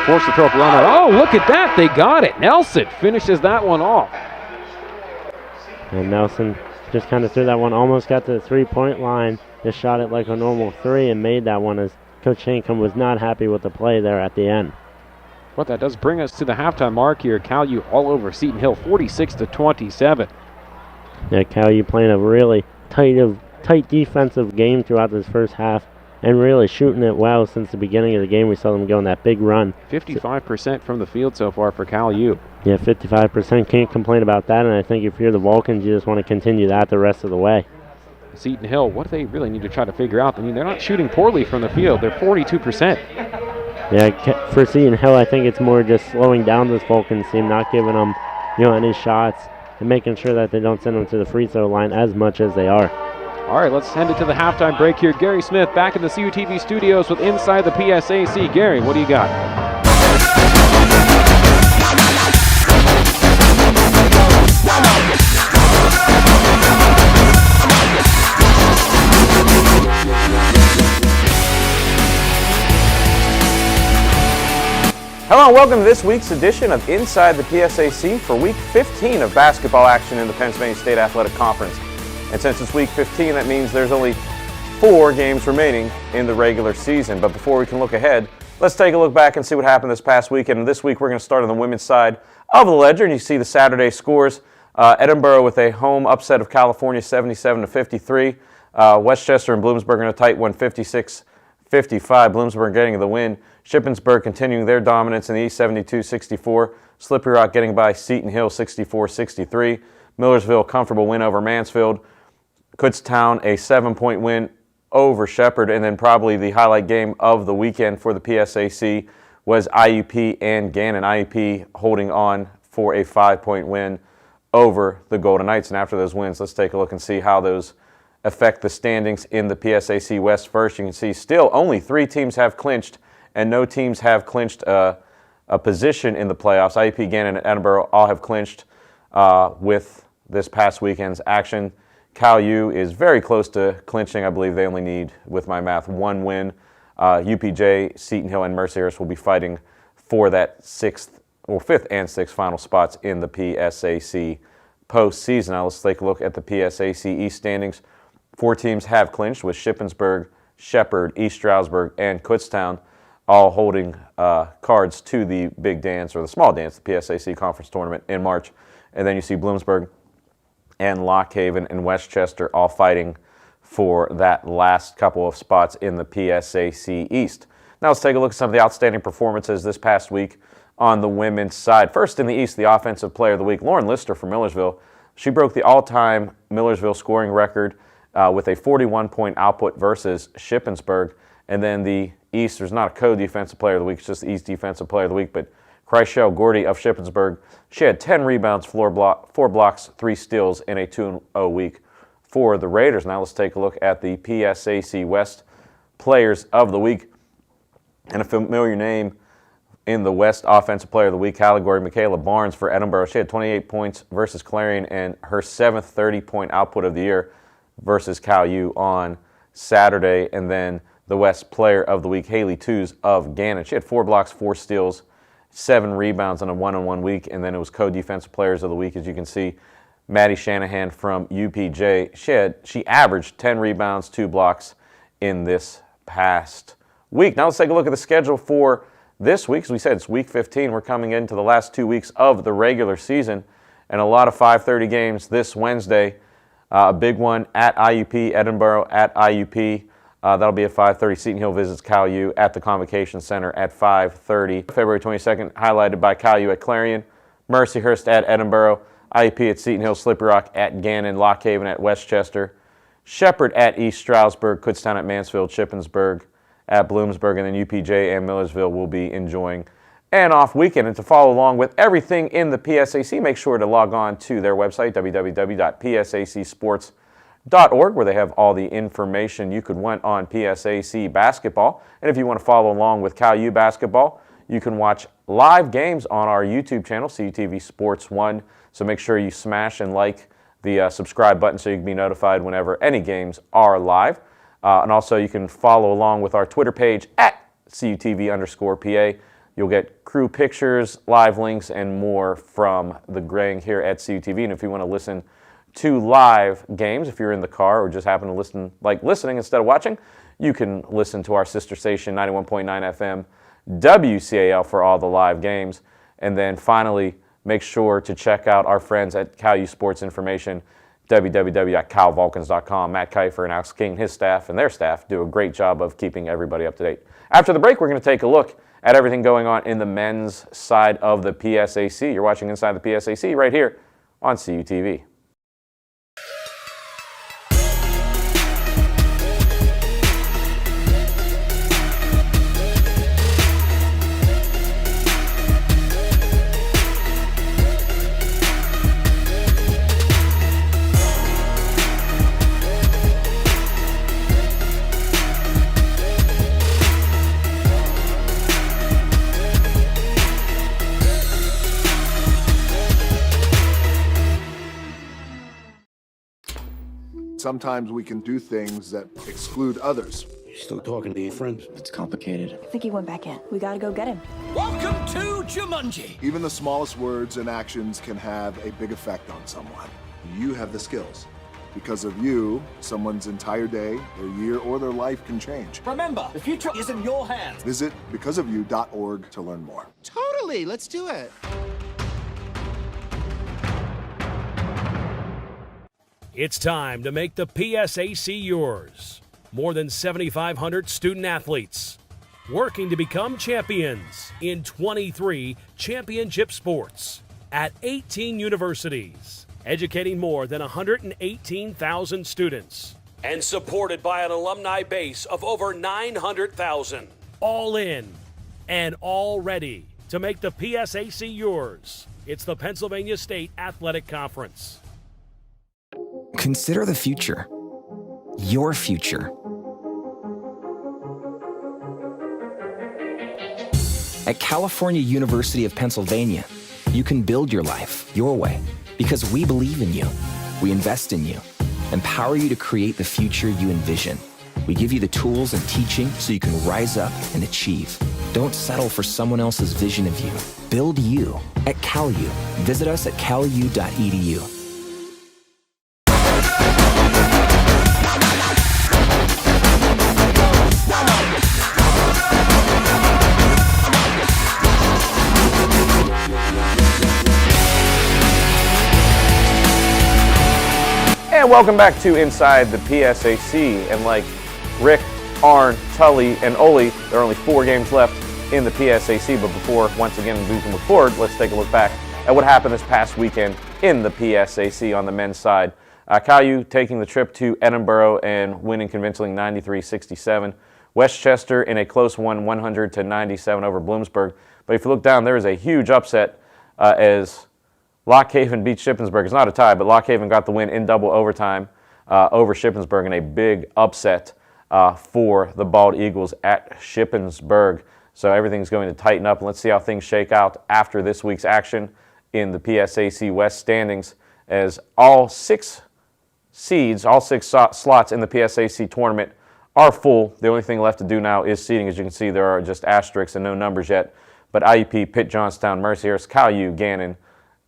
Forced to throw up a run out. Oh, look at that. They got it. Nelson finishes that one off. And Nelson just kind of threw that one. Almost got to the 3-point line. Just shot it like a normal 3 and made that one as Coach Shankum was not happy with the play there at the end. But that does bring us to the halftime mark here. Cal U all over Seton Hill, 46-27. Yeah, Cal U playing a really tight defensive game throughout this first half and really shooting it well since the beginning of the game. We saw them go on that big run. 55% from the field so far for Cal U. Yeah, 55%. Can't complain about that, and I think if you're the Vulcans, you just want to continue that the rest of the way. Seton Hill, what do they really need to try to figure out? I mean, they're not shooting poorly from the field. They're 42%. Yeah, for Seton Hill, I think it's more just slowing down this Vulcans team, not giving them, any shots, and making sure that they don't send them to the free throw line as much as they are. All right, let's head it to the halftime break here. Gary Smith back in the CUTV studios with Inside the PSAC. Gary, what do you got? Hello and welcome to this week's edition of Inside the PSAC for Week 15 of basketball action in the Pennsylvania State Athletic Conference. And since it's Week 15, that means there's only 4 games remaining in the regular season. But before we can look ahead, let's take a look back and see what happened this past weekend. And this week we're going to start on the women's side of the ledger, and you see the Saturday scores. Edinburgh with a home upset of California, 77-53. Westchester and Bloomsburg in a tight one, 56-55. Bloomsburg getting the win. Shippensburg continuing their dominance in the East, 72-64. Slippery Rock getting by Seton Hill, 64-63. Millersville, comfortable win over Mansfield. Kutztown, a 7-point win over Shepherd. And then probably the highlight game of the weekend for the PSAC was IUP and Gannon. IUP holding on for a 5-point win over the Golden Knights. And after those wins, let's take a look and see how those affect the standings in the PSAC West. First, you can see still only 3 teams have clinched, and no teams have clinched a position in the playoffs. IUP, Gannon, and Edinburgh all have clinched with this past weekend's action. Cal U is very close to clinching. I believe they only need, with my math, 1 win. UPJ, Seton Hill, and Mercyhurst will be fighting for that 5th and 6th final spots in the PSAC postseason. Now let's take a look at the PSAC East standings. 4 teams have clinched, with Shippensburg, Shepherd, East Stroudsburg, and Kutztown all holding cards to the big dance, or the small dance, the PSAC conference tournament in March. And then you see Bloomsburg and Lock Haven and Westchester all fighting for that last couple of spots in the PSAC East. Now let's take a look at some of the outstanding performances this past week on the women's side. First in the East, the Offensive Player of the Week, Lauren Lister from Millersville. She broke the all-time Millersville scoring record with a 41-point output versus Shippensburg. And then the East, there's not a co-defensive player of the week, it's just the East Defensive Player of the Week, but Chryshel Gordy of Shippensburg, she had 10 rebounds, 4 blocks, 3 steals in a 2-0 week for the Raiders. Now let's take a look at the PSAC West Players of the Week. And a familiar name in the West Offensive Player of the Week category, Michaela Barnes for Edinburgh. She had 28 points versus Clarion and her 7th 30-point output of the year versus Cal U on Saturday. And then the West Player of the Week, Haley Tews of Gannon. She had 4 blocks, 4 steals, 7 rebounds in a 1-on-1 week. And then it was co-defensive players of the week, as you can see. Maddie Shanahan from UPJ. She averaged 10 rebounds, 2 blocks in this past week. Now let's take a look at the schedule for this week. As we said, it's Week 15. We're coming into the last 2 weeks of the regular season, and a lot of 5:30 games this Wednesday. A big one at IUP, Edinburgh at IUP. That'll be at 5:30. Seton Hill visits Cal U at the Convocation Center at 5:30. February 22nd, highlighted by Cal U at Clarion, Mercyhurst at Edinboro, IUP at Seton Hill, Slippery Rock at Gannon, Lock Haven at Westchester, Shepherd at East Stroudsburg, Kutztown at Mansfield, Shippensburg at Bloomsburg, and then UPJ and Millersville will be enjoying an off weekend. And to follow along with everything in the PSAC, make sure to log on to their website, www.psacsports.com. where they have all the information you could want on PSAC basketball. And if you want to follow along with Cal U basketball, you can watch live games on our YouTube channel, CUTV Sports 1. So make sure you smash and like the subscribe button so you can be notified whenever any games are live. And also you can follow along with our Twitter page at CUTV_PA. You'll get crew pictures, live links, and more from the gang here at CUTV. And if you want to listen to live games, if you're in the car or just happen to listening instead of watching, you can listen to our sister station 91.9 FM WCAL for all the live games. And then finally, make sure to check out our friends at Cal U Sports Information, www.calvulcans.com. Matt Kiefer and Alex King, his staff and their staff do a great job of keeping everybody up to date. After the break, we're going to take a look at everything going on in the men's side of the PSAC. You're watching Inside the PSAC right here on CUTV. Sometimes we can do things that exclude others. You're still talking to your friend? It's complicated. I think he went back in. We gotta go get him. Welcome to Jumanji. Even the smallest words and actions can have a big effect on someone. You have the skills. Because of you, someone's entire day, their year, or their life can change. Remember, the future is in your hands. Visit becauseofyou.org to learn more. Totally, let's do it. It's time to make the PSAC yours. More than 7,500 student athletes working to become champions in 23 championship sports at 18 universities, educating more than 118,000 students, and supported by an alumni base of over 900,000. All in and all ready to make the PSAC yours. It's the Pennsylvania State Athletic Conference. Consider the future. Your future. At California University of Pennsylvania, you can build your life your way because we believe in you. We invest in you, empower you to create the future you envision. We give you the tools and teaching so you can rise up and achieve. Don't settle for someone else's vision of you. Build you at CalU. Visit us at calu.edu. And welcome back to Inside the PSAC. And like Rick, Arn, Tully, and Oli, there are only 4 games left in the PSAC. But before, once again, we can look forward, let's take a look back at what happened this past weekend in the PSAC on the men's side. Cal U taking the trip to Edinboro and winning convincingly 93-67. Westchester in a close one, 100-97 over Bloomsburg. But if you look down, there is a huge upset as Lock Haven beat Shippensburg. It's not a tie, but Lock Haven got the win in double overtime over Shippensburg in a big upset for the Bald Eagles at Shippensburg. So everything's going to tighten up, and let's see how things shake out after this week's action in the PSAC West standings, as all 6 seeds, all 6 slots in the PSAC tournament are full. The only thing left to do now is seeding. As you can see, there are just asterisks and no numbers yet. But IUP, Pitt, Johnstown, Mercyhurst, Cal U, Gannon,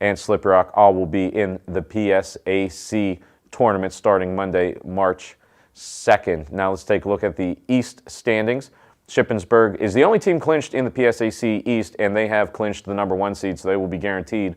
and Slippery Rock all will be in the PSAC tournament starting Monday, March 2nd. Now let's take a look at the East standings. Shippensburg is the only team clinched in the PSAC East, and they have clinched the number 1 seed, so they will be guaranteed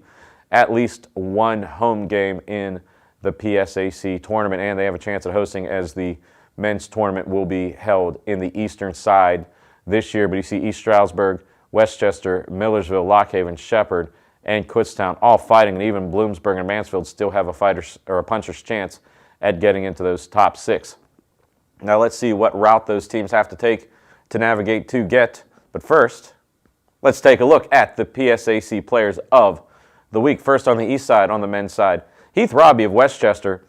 at least 1 home game in the PSAC tournament, and they have a chance at hosting as the men's tournament will be held in the eastern side this year. But you see East Stroudsburg, Westchester, Millersville, Lockhaven, Shepherd, and Kutztown all fighting, and even Bloomsburg and Mansfield still have a fighter's or a puncher's chance at getting into those top 6. Now let's see what route those teams have to take to navigate to get. But first, let's take a look at the PSAC players of the week. First on the east side, on the men's side, Heath Robbie of Westchester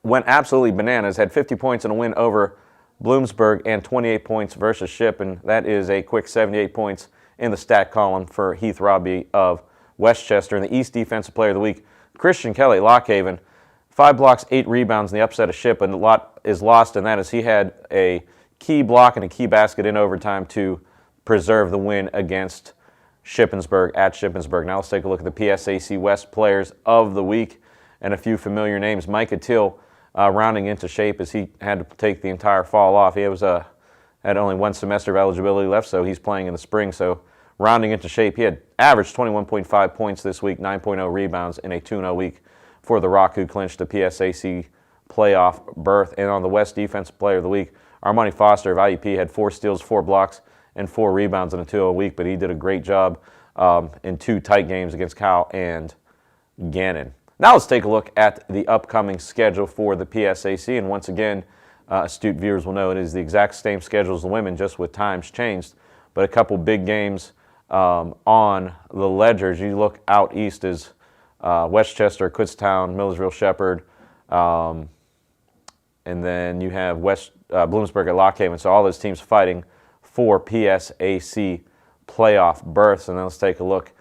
went absolutely bananas, had 50 points in a win over Bloomsburg and 28 points versus Ship, and that is a quick 78 points in the stat column for Heath Robbie of Westchester. And the East Defensive Player of the Week, Christian Kelly, Lockhaven, 5 blocks, 8 rebounds in the upset of Ship, and a lot is lost in that as he had a key block and a key basket in overtime to preserve the win against Shippensburg at Shippensburg. Now let's take a look at the PSAC West Players of the Week and a few familiar names. Micah Till rounding into shape as he had to take the entire fall off. He had only 1 semester of eligibility left, so he's playing in the spring. So rounding into shape, he had averaged 21.5 points this week, 9.0 rebounds in a 2-0 week for the Rock, who clinched the PSAC playoff berth. And on the West Defensive Player of the Week, Armani Foster of IUP had 4 steals, 4 blocks, and 4 rebounds in a 2-0 week, but he did a great job in 2 tight games against Cal and Gannon. Now let's take a look at the upcoming schedule for the PSAC, and once again, astute viewers will know it is the exact same schedule as the women, just with times changed, but a couple big games on the ledgers. You look out east is Westchester, Kutztown, Millersville, Shepherd, and then you have Bloomsburg at Lockhaven, so all those teams fighting for PSAC playoff berths. And then let's take a look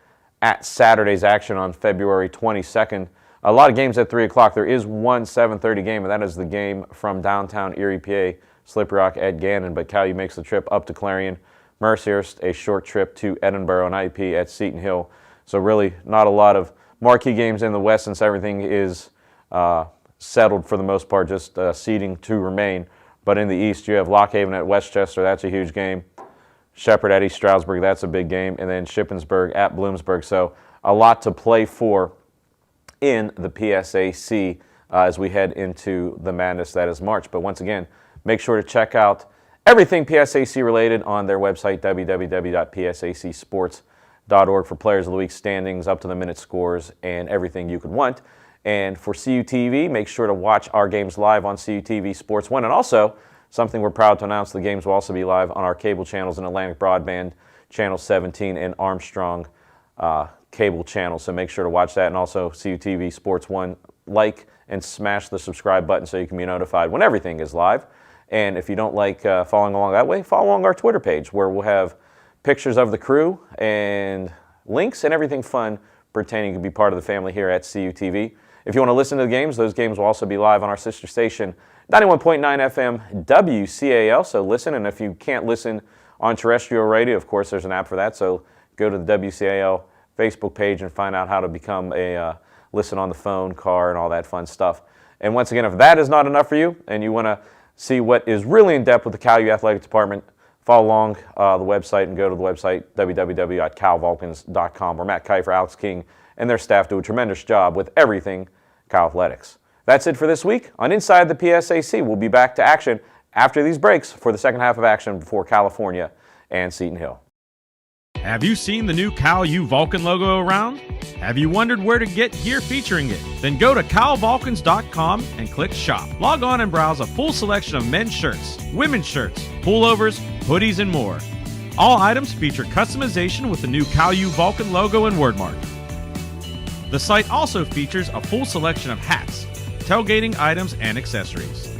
at Saturday's action on February 22nd. A lot of games at 3 o'clock. There is one 7:30 game, and that is the game from downtown Erie, PA, Slippery Rock at Gannon. But Calu makes the trip up to Clarion. Mercyhurst, a short trip to Edinburgh, and IUP at Seton Hill. So really not a lot of marquee games in the West since everything is settled for the most part, just seeding to remain. But in the East, you have Lockhaven at Westchester. That's a huge game. Shepherd at East Stroudsburg. That's a big game. And then Shippensburg at Bloomsburg. So a lot to play for in the PSAC as we head into the madness that is March. But once again, make sure to check out everything PSAC related on their website, www.psacsports.org, for Players of the Week standings, up-to-the-minute scores, and everything you could want. And for CUTV, make sure to watch our games live on CUTV Sports 1. And also, something we're proud to announce, the games will also be live on our cable channels in Atlantic Broadband, Channel 17, and Armstrong cable channel. So make sure to watch that. And also CUTV Sports 1, like and smash the subscribe button so you can be notified when everything is live. And if you don't like following along that way, follow along our Twitter page where we'll have pictures of the crew and links and everything fun pertaining to be part of the family here at CUTV. If you want to listen to the games, those games will also be live on our sister station, 91.9 FM WCAL. So listen, and if you can't listen on terrestrial radio, of course, there's an app for that. So go to the WCAL Facebook page and find out how to become a listen on the phone, car, and all that fun stuff. And once again, if that is not enough for you and you want to see what is really in depth with the Cal Athletic Department, follow along the website and go to the website, www.calvulcans.com, where Matt Kiefer, Alex King, and their staff do a tremendous job with everything Cal Athletics. That's it for this week on Inside the PSAC. We'll be back to action after these breaks for the second half of action before California and Seton Hill. Have you seen the new Cal U Vulcan logo around? Have you wondered where to get gear featuring it? Then go to calvulcans.com and click shop. Log on and browse a full selection of men's shirts, women's shirts, pullovers, hoodies, and more. All items feature customization with the new Cal U Vulcan logo and wordmark. The site also features a full selection of hats, tailgating items, and accessories.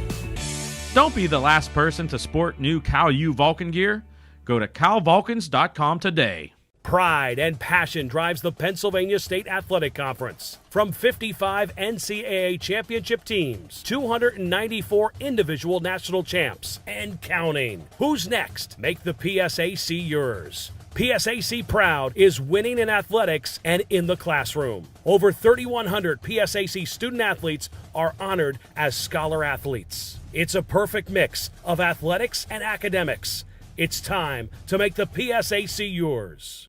Don't be the last person to sport new Cal U Vulcan gear. Go to calvulcans.com today. Pride and passion drives the Pennsylvania State Athletic Conference. From 55 NCAA championship teams, 294 individual national champs, and counting. Who's next? Make the PSAC yours. PSAC Proud is winning in athletics and in the classroom. Over 3,100 PSAC student athletes are honored as scholar athletes. It's a perfect mix of athletics and academics. It's time to make the PSAC yours.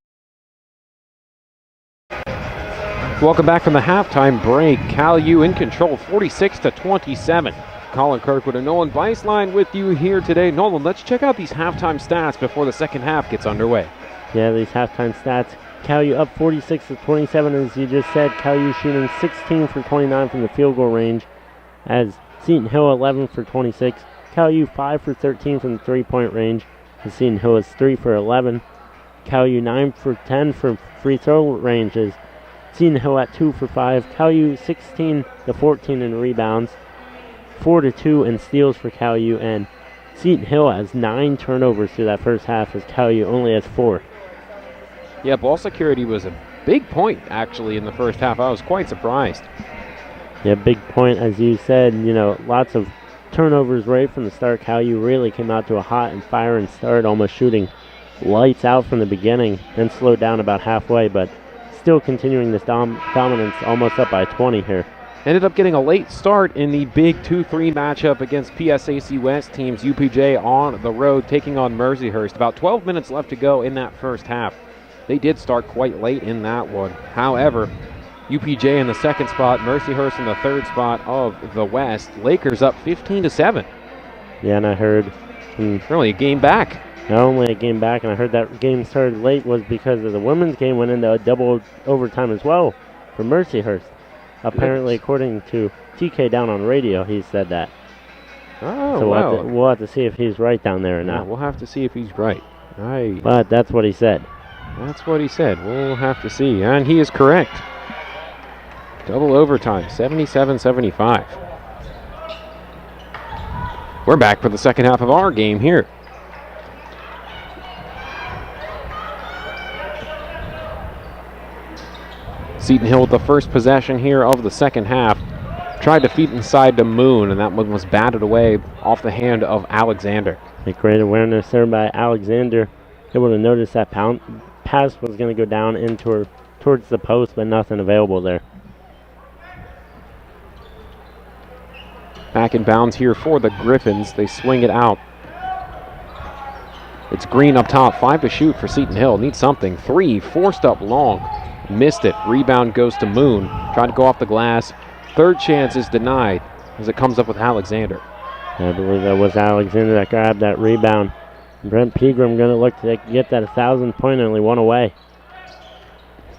Welcome back from the halftime break. Cal U in control, 46-27. Colin Kirkwood and Nolan Beislein with you here today. Nolan, let's check out these halftime stats before the second half gets underway. Yeah, these halftime stats. CalU up 46-27, as you just said. CalU shooting 16 for 29 from the field goal range, as Seton Hill 11 for 26. CalU 5 for 13 from the three-point range, as Seton Hill is 3 for 11. CalU 9 for 10 from free throw ranges. Seton Hill at 2 for 5. CalU 16 to 14 in rebounds, 4 to 2 in steals for CalU, and Seton Hill has 9 turnovers through that first half, as CalU only has 4. Yeah, ball security was a big point actually in the first half. I was quite surprised. Yeah, big point, as you said. You know, lots of turnovers right from the start. CalU really came out to a hot and firing start, almost shooting lights out from the beginning, then slowed down about halfway, but still continuing this dominance, almost up by 20 here. Ended up getting a late start in the big 2-3 matchup against PSAC West teams. UPJ on the road taking on Mercyhurst. About 12 minutes left to go in that first half. They did start quite late in that one. However, UPJ in the second spot, Mercyhurst in the third spot of the West. Lakers up 15-7. Yeah, and I heard really a game back. Not only a game back, and I heard that game started late was because of the women's game went into a double overtime as well for Mercyhurst. Apparently, according to TK down on radio, he said that. Oh, so wow. we'll have to see if he's right down there or not. Yeah, we'll have to see if he's right. But that's what he said. That's what he said. We'll have to see. And he is correct. Double overtime, 77-75. We're back for the second half of our game here. Seton Hill with the first possession here of the second half. Tried to feed inside to Moon, and that one was batted away off the hand of Alexander. A great awareness there by Alexander. Able to notice that pass was going to go down into towards the post, but nothing available there. Back in bounds here for the Griffins. They swing it out. It's Green up top. 5 to shoot for Seton Hill. Needs something. 3 forced up long. Missed it. Rebound goes to Moon. Tried to go off the glass. Third chance is denied as it comes up with Alexander. I believe that was Alexander that grabbed that rebound. Brent Pegram going to look to get that 1,000th point, only one away.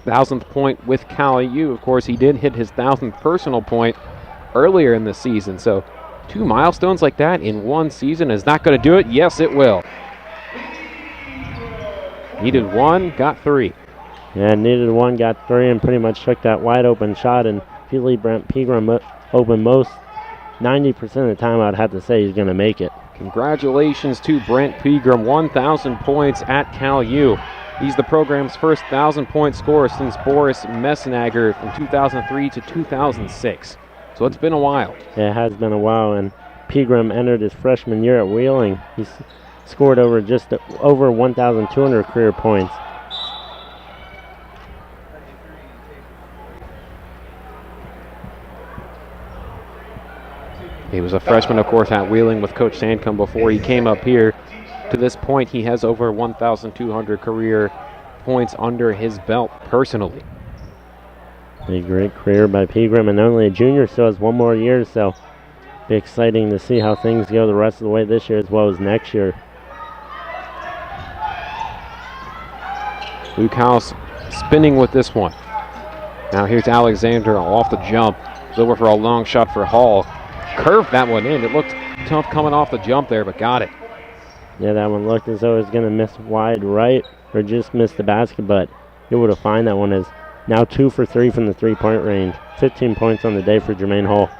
1,000th point with CalU. Of course, he did hit his 1,000th personal point earlier in the season. So 2 milestones like that in one season. Is that going to do it? Yes, it will. Needed 1, got 3. Yeah, needed 1, got 3, and pretty much took that wide open shot. And if you leave Brent Pegram open most 90% of the time, I'd have to say he's going to make it. Congratulations to Brent Pegram, 1,000 points at CalU. He's the program's first 1,000-point scorer since Boris Messenegger from 2003 to 2006. So it's been a while. Yeah, it has been a while, and Pegram entered his freshman year at Wheeling. He's scored over 1,200 career points. He was a freshman, of course, at Wheeling with Coach Sandcombe before he came up here. To this point, he has over 1,200 career points under his belt personally. A great career by Pegram, and only a junior, still has 1 more year, so be exciting to see how things go the rest of the way this year as well as next year. Luke House spinning with this one. Now here's Alexander off the jump. It's over for a long shot for Hall. Curved that one in. It looked tough coming off the jump there, but got it. Yeah, that one looked as though it was going to miss wide right or just miss the basket, but able to find that one is now 2 for 3 from the three-point range. 15 points on the day for Jermaine Hall.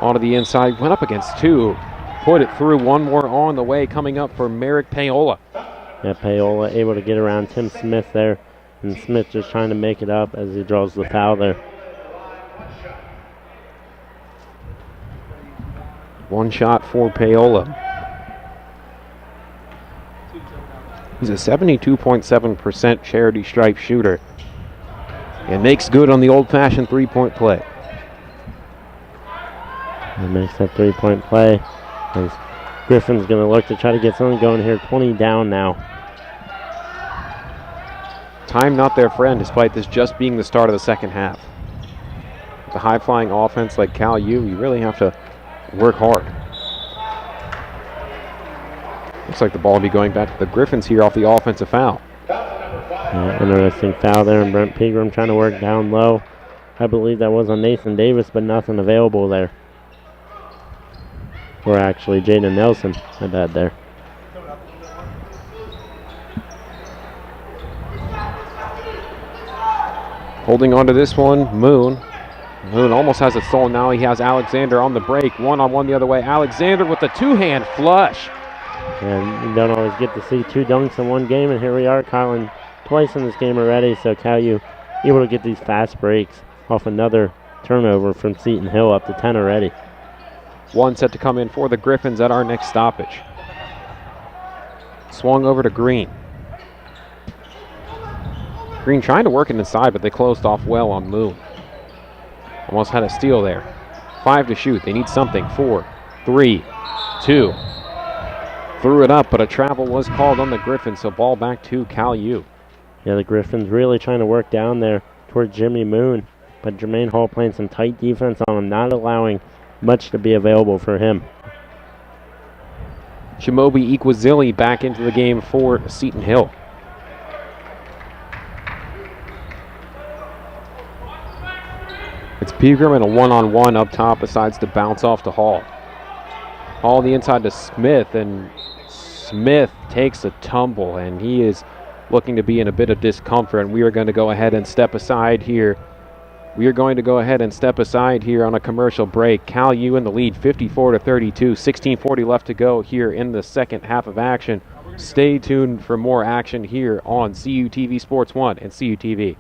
Onto the inside, went up against 2. Put it through, 1 more on the way coming up for Merrick Paola. Yeah, Paola able to get around Tim Smith there, and Smith just trying to make it up as he draws the foul there. 1 shot for Paola. He's a 72.7% charity stripe shooter and makes good on the old-fashioned three-point play. And makes that three-point play as Griffin's going to look to try to get something going here. 20 down now. Time not their friend despite this just being the start of the second half. With a high-flying offense like Cal U, you really have to work hard. Looks like the ball will be going back to the Griffins here off the offensive foul. Yeah, interesting foul there, and Brent Pegram trying to work down low. I believe that was on Nathan Davis, but nothing available there. Or actually, Jaden Nelson. My bad there. Holding on to this one, Moon. Moon almost has it stolen now. He has Alexander on the break. One-on-one the other way. Alexander with the two-hand flush. And you don't always get to see two dunks in one game, and here we are, Colin, twice in this game already. So Cal U able to get these fast breaks off another turnover from Seton Hill, up to 10 already. One set to come in for the Griffins at our next stoppage. Swung over to Green. Green trying to work it inside, but they closed off well on Moon. Almost had a steal there. 5 to shoot. They need something. 4, 3, 2. Threw it up, but a travel was called on the Griffins, so ball back to Cal U. Yeah, the Griffins really trying to work down there towards Jimmy Moon, but Jermaine Hall playing some tight defense on him, not allowing much to be available for him. Shimobi Ikwazili back into the game for Seton Hill. It's Pegram and a one-on-one up top, decides to bounce off to Hall. Hall on the inside to Smith, and Smith takes a tumble, and he is looking to be in a bit of discomfort, and we are going to go ahead and step aside here. We are going to go ahead and step aside here on a commercial break. Cal U in the lead, 54-32, 16:40 left to go here in the second half of action. Stay tuned for more action here on CUTV Sports 1 and CUTV.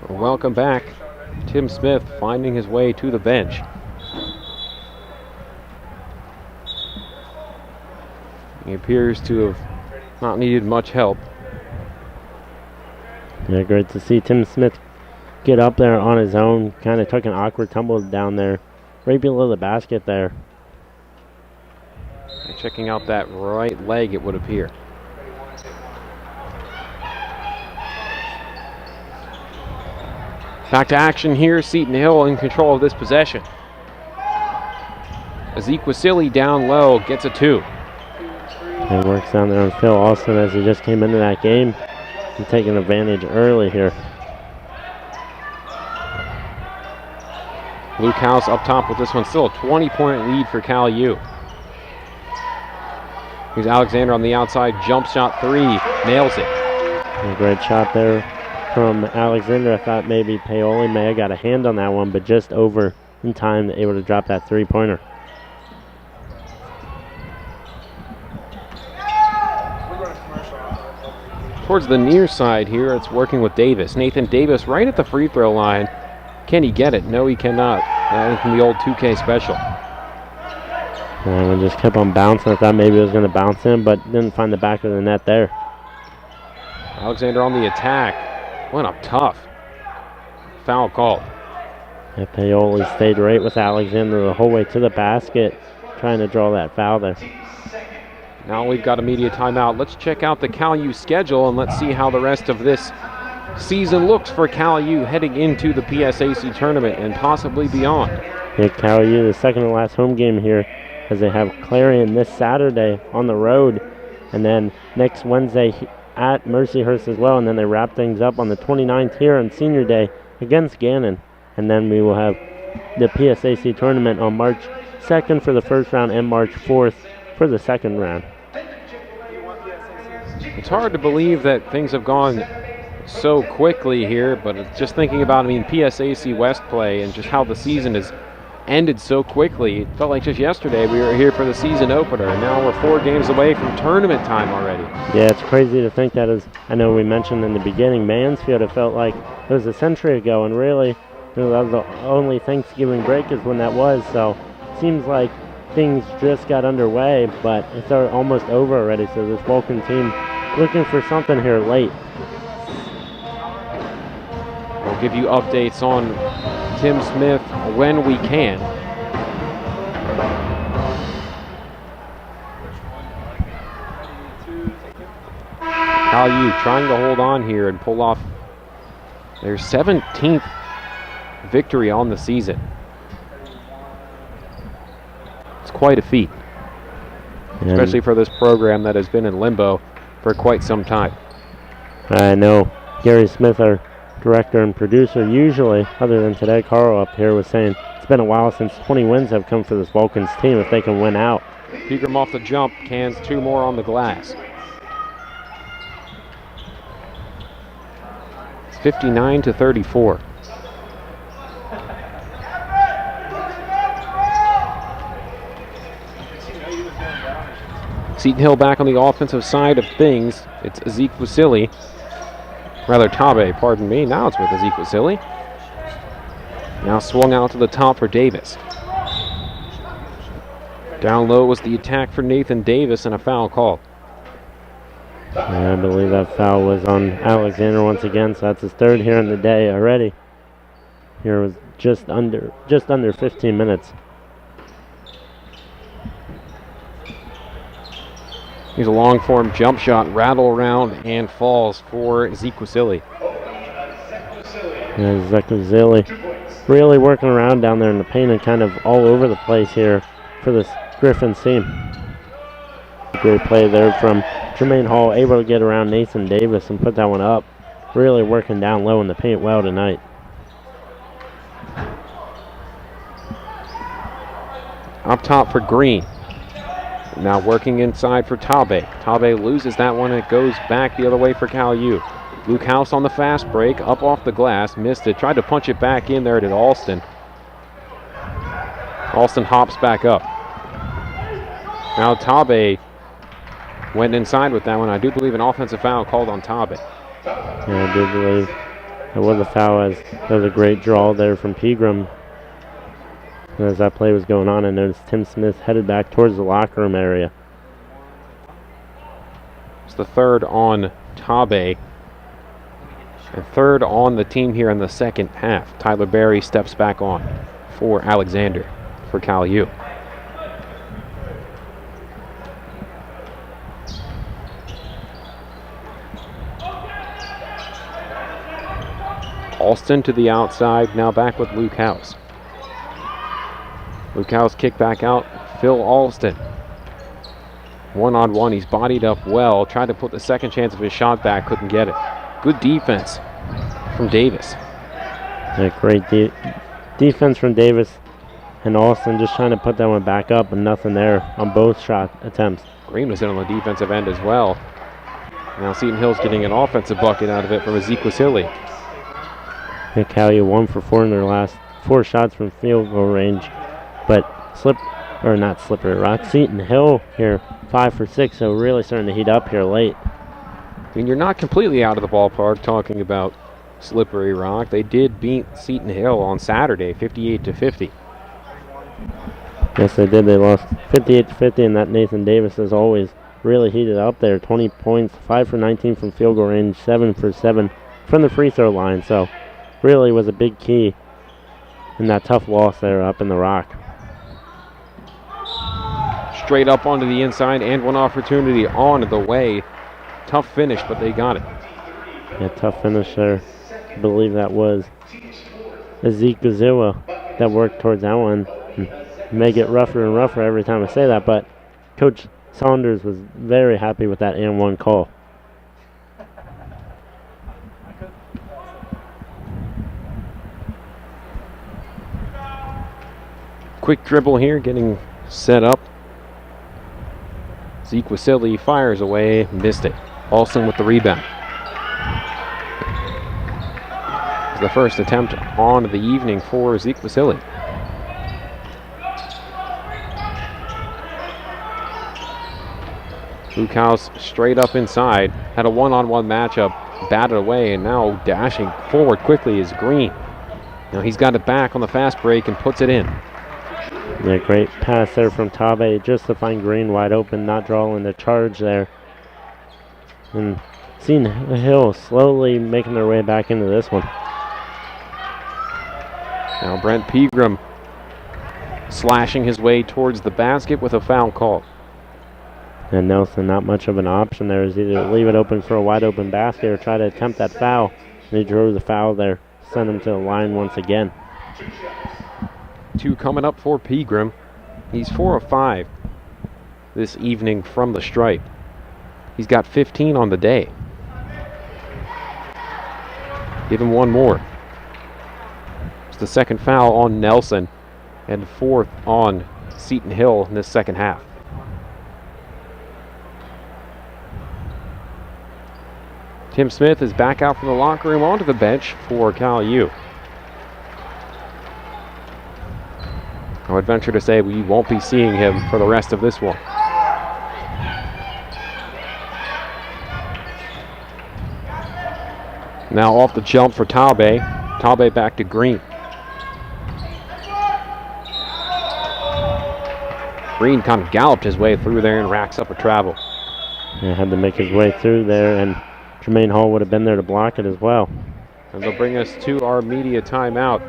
Welcome back. Tim Smith finding his way to the bench. He appears to have not needed much help. Yeah, great to see Tim Smith get up there on his own. Kind of took an awkward tumble down there, right below the basket there. And checking out that right leg, it would appear. Back to action here. Seton Hill in control of this possession. Ezekwasili down low gets a 2. And works down there on Phil Austin as he just came into that game. He's taking advantage early here. Luke House up top with this one. Still a 20-point lead for Cal U. Here's Alexander on the outside. Jump shot 3. Nails it. A great shot there from Alexander. I thought maybe Paoli may have got a hand on that one, but just over in time, able to drop that three-pointer. Towards the near side here, it's working with Davis. Nathan Davis right at the free throw line. Can he get it? No, he cannot. That is from the old 2K special. And one just kept on bouncing. I thought maybe it was going to bounce in, but didn't find the back of the net there. Alexander on the attack. Went up tough. Foul called. Yeah, Paoli stayed right with Alexander the whole way to the basket, trying to draw that foul there. Now we've got a media timeout. Let's check out the Cal U schedule and let's see how the rest of this season looks for Cal U heading into the PSAC tournament and possibly beyond. Yeah, Cal U, the second to last home game here, as they have Clarion this Saturday on the road, and then next Wednesday at Mercyhurst as well, and then they wrap things up on the 29th here on Senior Day against Gannon, and then we will have the PSAC tournament on March 2nd for the first round and March 4th for the second round. It's hard to believe that things have gone so quickly here, but it's just thinking about, PSAC West play and just how the season has ended so quickly. It felt like just yesterday we were here for the season opener, and now we're 4 games away from tournament time already. Yeah, it's crazy to think that is, I know we mentioned in the beginning, Mansfield, it felt like it was a century ago, and really, that was the only Thanksgiving break is when that was, so it seems like things just got underway, but it's almost over already, so this Vulcan team looking for something here late. We'll give you updates on Tim Smith when we can. Caillou trying to hold on here and pull off their 17th victory on the season. It's quite a feat, especially for this program that has been in limbo for quite some time. I know Gary Smith, our director and producer, usually, other than today, Carl up here was saying it's been a while since 20 wins have come for this Vulcans team if they can win out. Pegram off the jump, cans 2 more on the glass. It's 59-34. Seton Hill back on the offensive side of things. It's Zeke Vasili. Rather, Tabe, pardon me. Now it's with Zeke Vasili. Now swung out to the top for Davis. Down low was the attack for Nathan Davis and a foul call. Yeah, I believe that foul was on Alexander once again, so that's his 3rd here in the day already. Here was just under 15 minutes. Here's a long form jump shot, rattle around and falls for Zeke Vasili. Yeah, Zeke Vasili really working around down there in the paint and kind of all over the place here for this Griffins team. Great play there from Jermaine Hall, able to get around Nathan Davis and put that one up. Really working down low in the paint well tonight. Up top for Green. Now working inside for Tabe. Tabe loses that one and it goes back the other way for Caillou. Luke House on the fast break, up off the glass, missed it, tried to punch it back in there to Alston. Alston hops back up. Now Tabe went inside with that one. I do believe an offensive foul called on Tabe. Yeah, I do believe it was a foul, as there was a great draw there from Pegram. And as that play was going on, I noticed Tim Smith headed back towards the locker room area. It's the 3rd on Tabe. And 3rd on the team here in the second half. Tyler Berry steps back on for Alexander for Caillou. Alston to the outside, now back with Luke House. Luke House kick back out, Phil Alston. 1-on-1, he's bodied up well, tried to put the second chance of his shot back, couldn't get it. Good defense from Davis. Yeah, great defense from Davis and Alston just trying to put that one back up, and nothing there on both shot attempts. Green was in on the defensive end as well. Now Seton Hill's getting an offensive bucket out of it from Zeke Vasili. And Caillou 1 for 4 in their last 4 shots from field goal range. But Seton Hill here 5 for 6, so really starting to heat up here late. I mean, you're not completely out of the ballpark talking about Slippery Rock. They did beat Seton Hill on Saturday, 58-50. Yes, they did. They lost 58-50, and that Nathan Davis, as always, really heated up there. 20 points, 5 for 19 from field goal range, 7 for 7 from the free throw line. So really was a big key in that tough loss there up in the Rock. Straight up onto the inside, and one opportunity on the way. Tough finish, but they got it. Yeah, tough finish there. I believe that was Zeke Vasili that worked towards that one. It may get rougher and rougher every time I say that, but Coach Saunders was very happy with that and one call. Quick dribble here, getting set up. Zeke Vasili fires away, missed it. Alston with the rebound. the first attempt on the evening for Zeke Vasily. Luke House straight up inside, had a one-on-one matchup, batted away, and now dashing forward quickly is Green. Now he's got it back on the fast break and puts it in. Yeah, great pass there from Tabe just to find Green wide open, not drawing the charge there. And seeing Hill slowly making their way back into this one. Now Brent Pegram slashing his way towards the basket with a foul call. And Nelson, not much of an option there, is either leave it open for a wide open basket or try to attempt that foul. And he drew the foul there, sent him to the line once again. 2 coming up for Pegram. He's 4 of 5 this evening from the stripe. He's got 15 on the day. Give him one more. It's the second foul on Nelson and 4th on Seton Hill in this second half. Tim Smith is back out from the locker room onto the bench for Cal U. I would venture to say we won't be seeing him for the rest of this one. Now off the jump for Tabe. Tabe back to Green. Green kind of galloped his way through there and racks up a travel. Yeah, had to make his way through there, and Jermaine Hall would have been there to block it as well. And they'll bring us to our media timeout.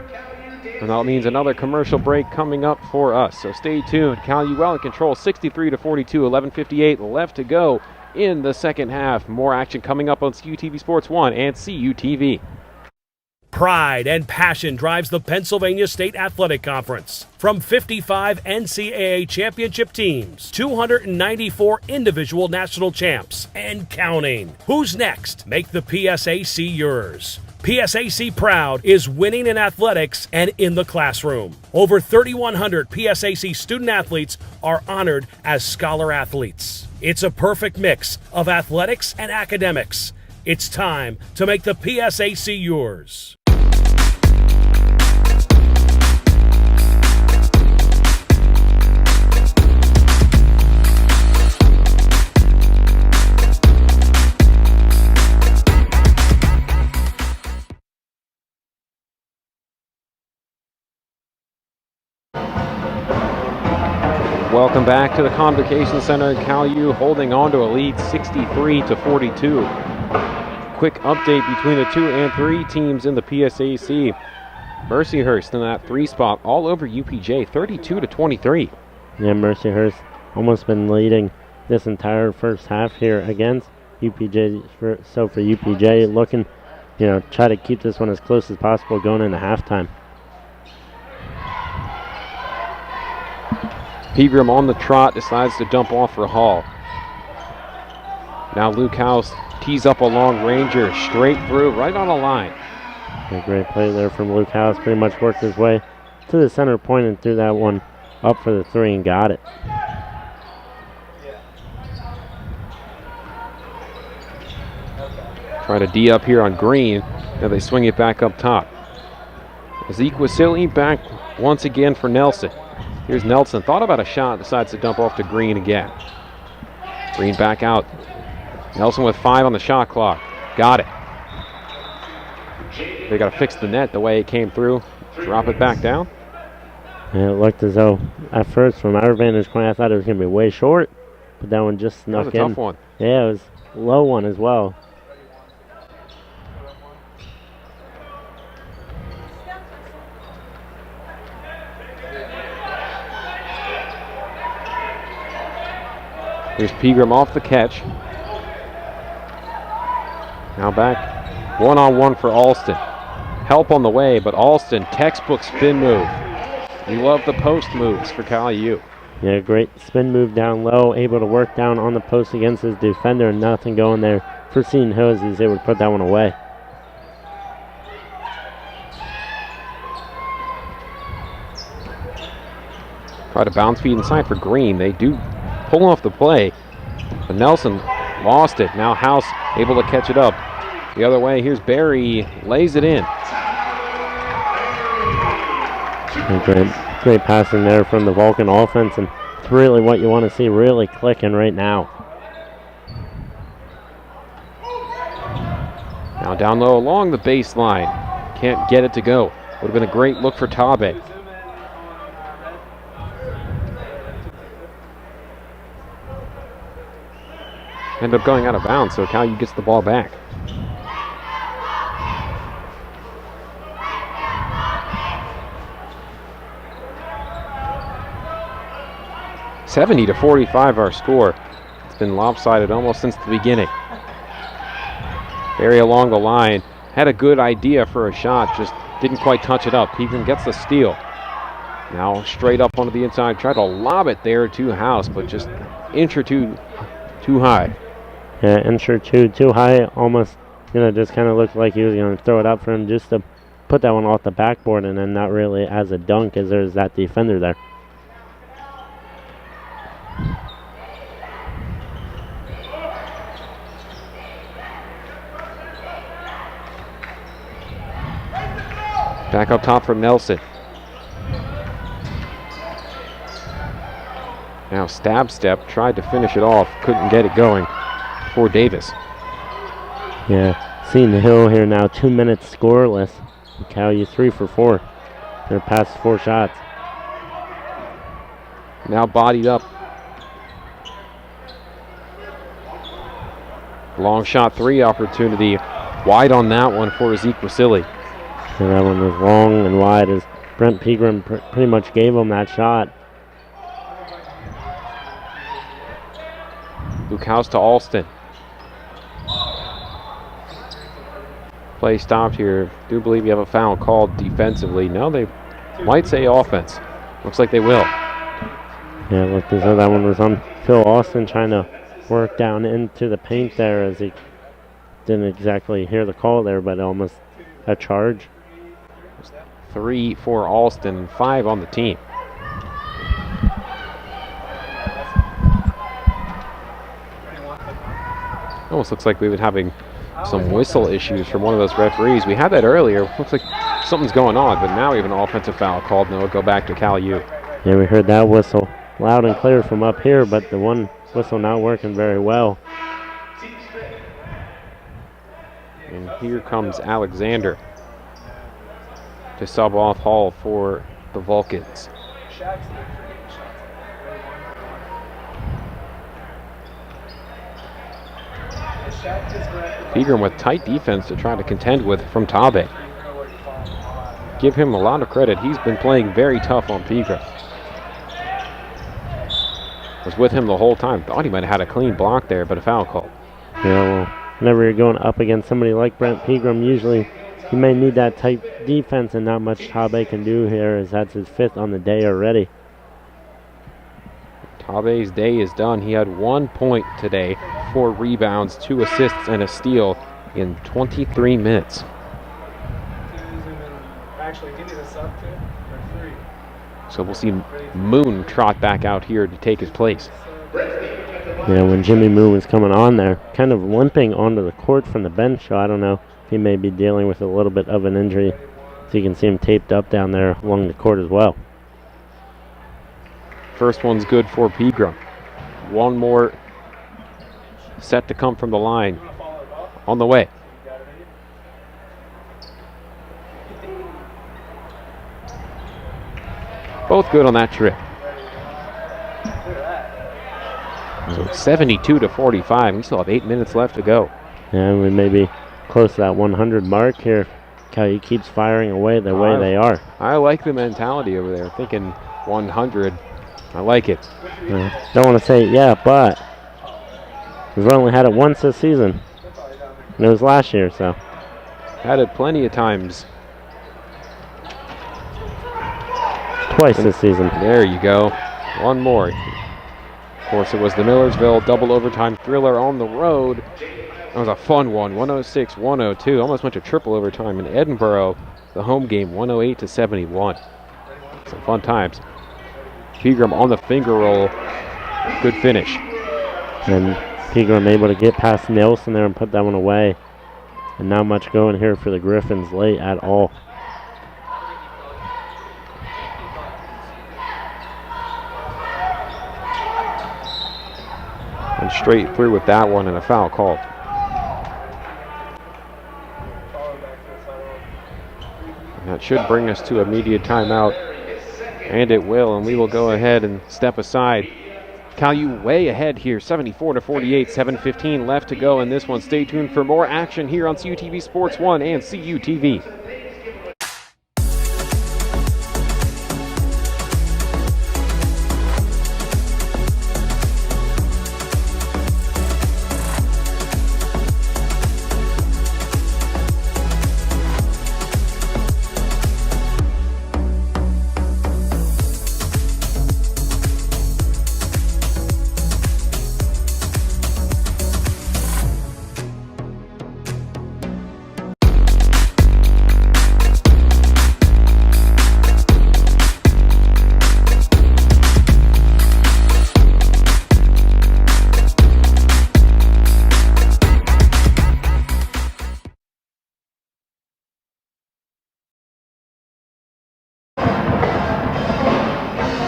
And that means another commercial break coming up for us. So stay tuned. Cal U well in control, 63-42, 11:58 left to go in the second half. More action coming up on CUTV Sports 1 and CUTV. Pride and passion drives the Pennsylvania State Athletic Conference. From 55 NCAA championship teams, 294 individual national champs, and counting. Who's next? Make the PSAC yours. PSAC Proud is winning in athletics and in the classroom. Over 3,100 PSAC student athletes are honored as scholar athletes. It's a perfect mix of athletics and academics. It's time to make the PSAC yours. Welcome back to the Convocation Center. Cal U holding on to a lead 63-42. Quick update between the 2 and 3 teams in the PSAC. Mercyhurst in that 3 spot all over UPJ, 32-23. Yeah, Mercyhurst almost been leading this entire first half here against UPJ. So for UPJ, looking, try to keep this one as close as possible going into halftime. Pegram on the trot, decides to dump off for Hall. Now Luke House tees up a long ranger, straight through, right on the line. A great play there from Luke House, pretty much worked his way to the center point and threw that one up for the 3 and got it. Try to D up here on Green. Now they swing it back up top. Zeke Wasili back once again for Nelson. Here's Nelson, thought about a shot, decides to dump off to Green again. Green back out. Nelson with 5 on the shot clock. Got it. They got to fix the net the way it came through. Drop it back down. And it looked as though, at first, from our vantage point, I thought it was going to be way short. But that one just snuck in. That was a tough one. Yeah, it was a low one as well. Here's Pegram off the catch. Now back one-on-one for Alston. Help on the way, but Alston, textbook spin move. We love the post moves for Cal U. Yeah, great spin move down low, able to work down on the post against his defender, and nothing going there for Seton Hill as he's able to put that one away. Try to bounce feed inside for Green. They do pull off the play, but Nelson lost it. Now House able to catch it up. The other way, here's Barry, lays it in. Great passing there from the Vulcan offense, and it's really what you want to see really clicking right now. Now down low along the baseline. Can't get it to go. Would have been a great look for Tabe. End up going out of bounds, so Cal U gets the ball back. (70-45) our score. It's been lopsided almost since the beginning. Barry along the line had a good idea for a shot, just didn't quite touch it up. Pegram gets the steal. Now straight up onto the inside, tried to lob it there to House, but just inch or two too high. Yeah, inch or two too high. Almost, just kind of looked like he was going to throw it up for him just to put that one off the backboard, and then not really as a dunk as there's that defender there. Back up top for Nelson. Now stab step, tried to finish it off, couldn't get it going for Davis. Yeah, Seton Hill here now, 2 minutes scoreless. Cal U 3 for 4. They're past 4 shots. Now bodied up. Long shot 3 opportunity. Wide on that one for Zeke Wasili. And that one was long and wide as Brent Pegram pretty much gave him that shot. Luke House to Alston. Play stopped here. Do believe you have a foul called defensively. No, they might say offense. Looks like they will. Yeah, it looked as though that one was on Phil Austin trying to work down into the paint there as he didn't exactly hear the call there, but almost a charge. 3 for Alston, 5 on the team. Almost looks like we've been having some whistle issues from one of those referees. We had that earlier. Looks like something's going on, but now we have an offensive foul called, and it'll go back to Cal U. Yeah, we heard that whistle loud and clear from up here, but the one whistle not working very well. And here comes Alexander to sub off Hall for the Vulcans. Pegram with tight defense to try to contend with from Tabe. Give him a lot of credit. He's been playing very tough on Pegram. Was with him the whole time. Thought he might have had a clean block there, but a foul call. Yeah, well, whenever you're going up against somebody like Brent Pegram, usually you may need that tight defense, and not much Tabe can do here as that's his 5th on the day already. Tabe's day is done. He had 1 point today, 4 rebounds, 2 assists, and a steal in 23 minutes. So we'll see Moon trot back out here to take his place. Yeah, when Jimmy Moon was coming on there, kind of limping onto the court from the bench, so I don't know. He may be dealing with a little bit of an injury. So you can see him taped up down there along the court as well. First one's good for Pegram. One more set to come from the line. On the way. Both good on that trip. So 72-45. We still have 8 minutes left to go. And we may be close to that 100 mark here. Cal U keeps firing away the way they are. I like the mentality over there. Thinking 100. I like it. Don't want to say yeah, but we've only had it once this season. And it was last year, so. Had it plenty of times. Twice this season. There you go. One more. Of course, it was the Millersville double overtime thriller on the road. That was a fun one. 106-102. Almost went to triple overtime in Edinburgh. The home game, 108-71. Some fun times. Pegram on the finger roll. Good finish. And Pegram able to get past Nelson there and put that one away. And not much going here for the Griffins late at all. straight through with that one and a foul called. And that should bring us to immediate timeout, and it will, and we will go ahead and step aside. Cal U way ahead here, 74-48, 7:15 left to go in this one. Stay tuned for more action here on CUTV Sports 1 and CUTV.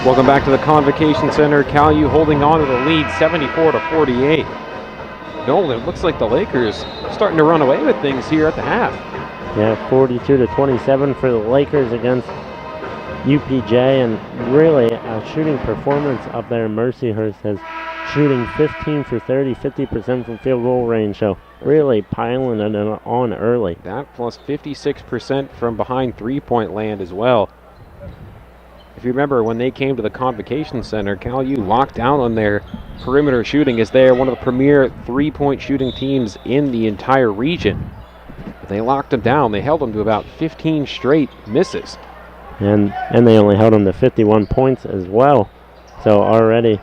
Welcome back to the Convocation Center. Cal U holding on to the lead, 74-48. Nolan, it looks like the Lakers starting to run away with things here at the half. Yeah, 42-27 for the Lakers against UPJ, and really a shooting performance up there in Mercyhurst, has shooting 15 for 30, 50% from field goal range, so really piling it on early. That plus 56% from behind three-point land as well. If you remember, when they came to the Convocation Center, Cal U locked down on their perimeter shooting as they are one of the premier three-point shooting teams in the entire region. They locked them down. They held them to about 15 straight misses. And they only held them to 51 points as well. So already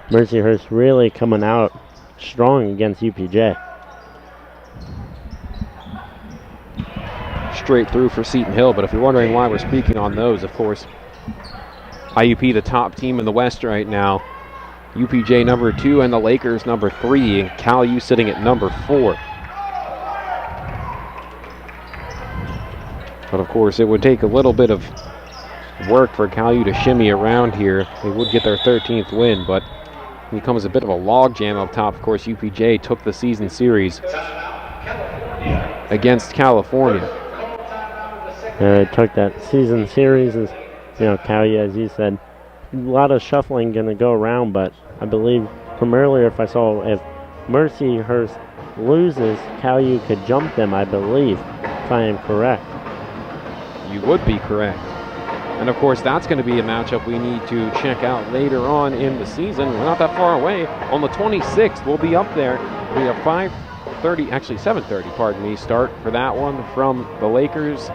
Mercyhurst really coming out strong against UPJ. Straight through for Seton Hill, but if you're wondering why we're speaking on those, of course, IUP the top team in the West right now. UPJ number 2 and the Lakers number 3, and Cal U sitting at number 4. But of course, it would take a little bit of work for Cal U to shimmy around here. They would get their 13th win, but it becomes a bit of a logjam up top. Of course, UPJ took the season series against California. They took that season series as, you know, Cal U, as you said, a lot of shuffling going to go around, but I believe from earlier, if Mercyhurst loses, Cal U could jump them, I believe, if I am correct. You would be correct. And of course, that's going to be a matchup we need to check out later on in the season. We're not that far away. On the 26th, we'll be up there. We have 7:30, pardon me, start for that one from the Lakers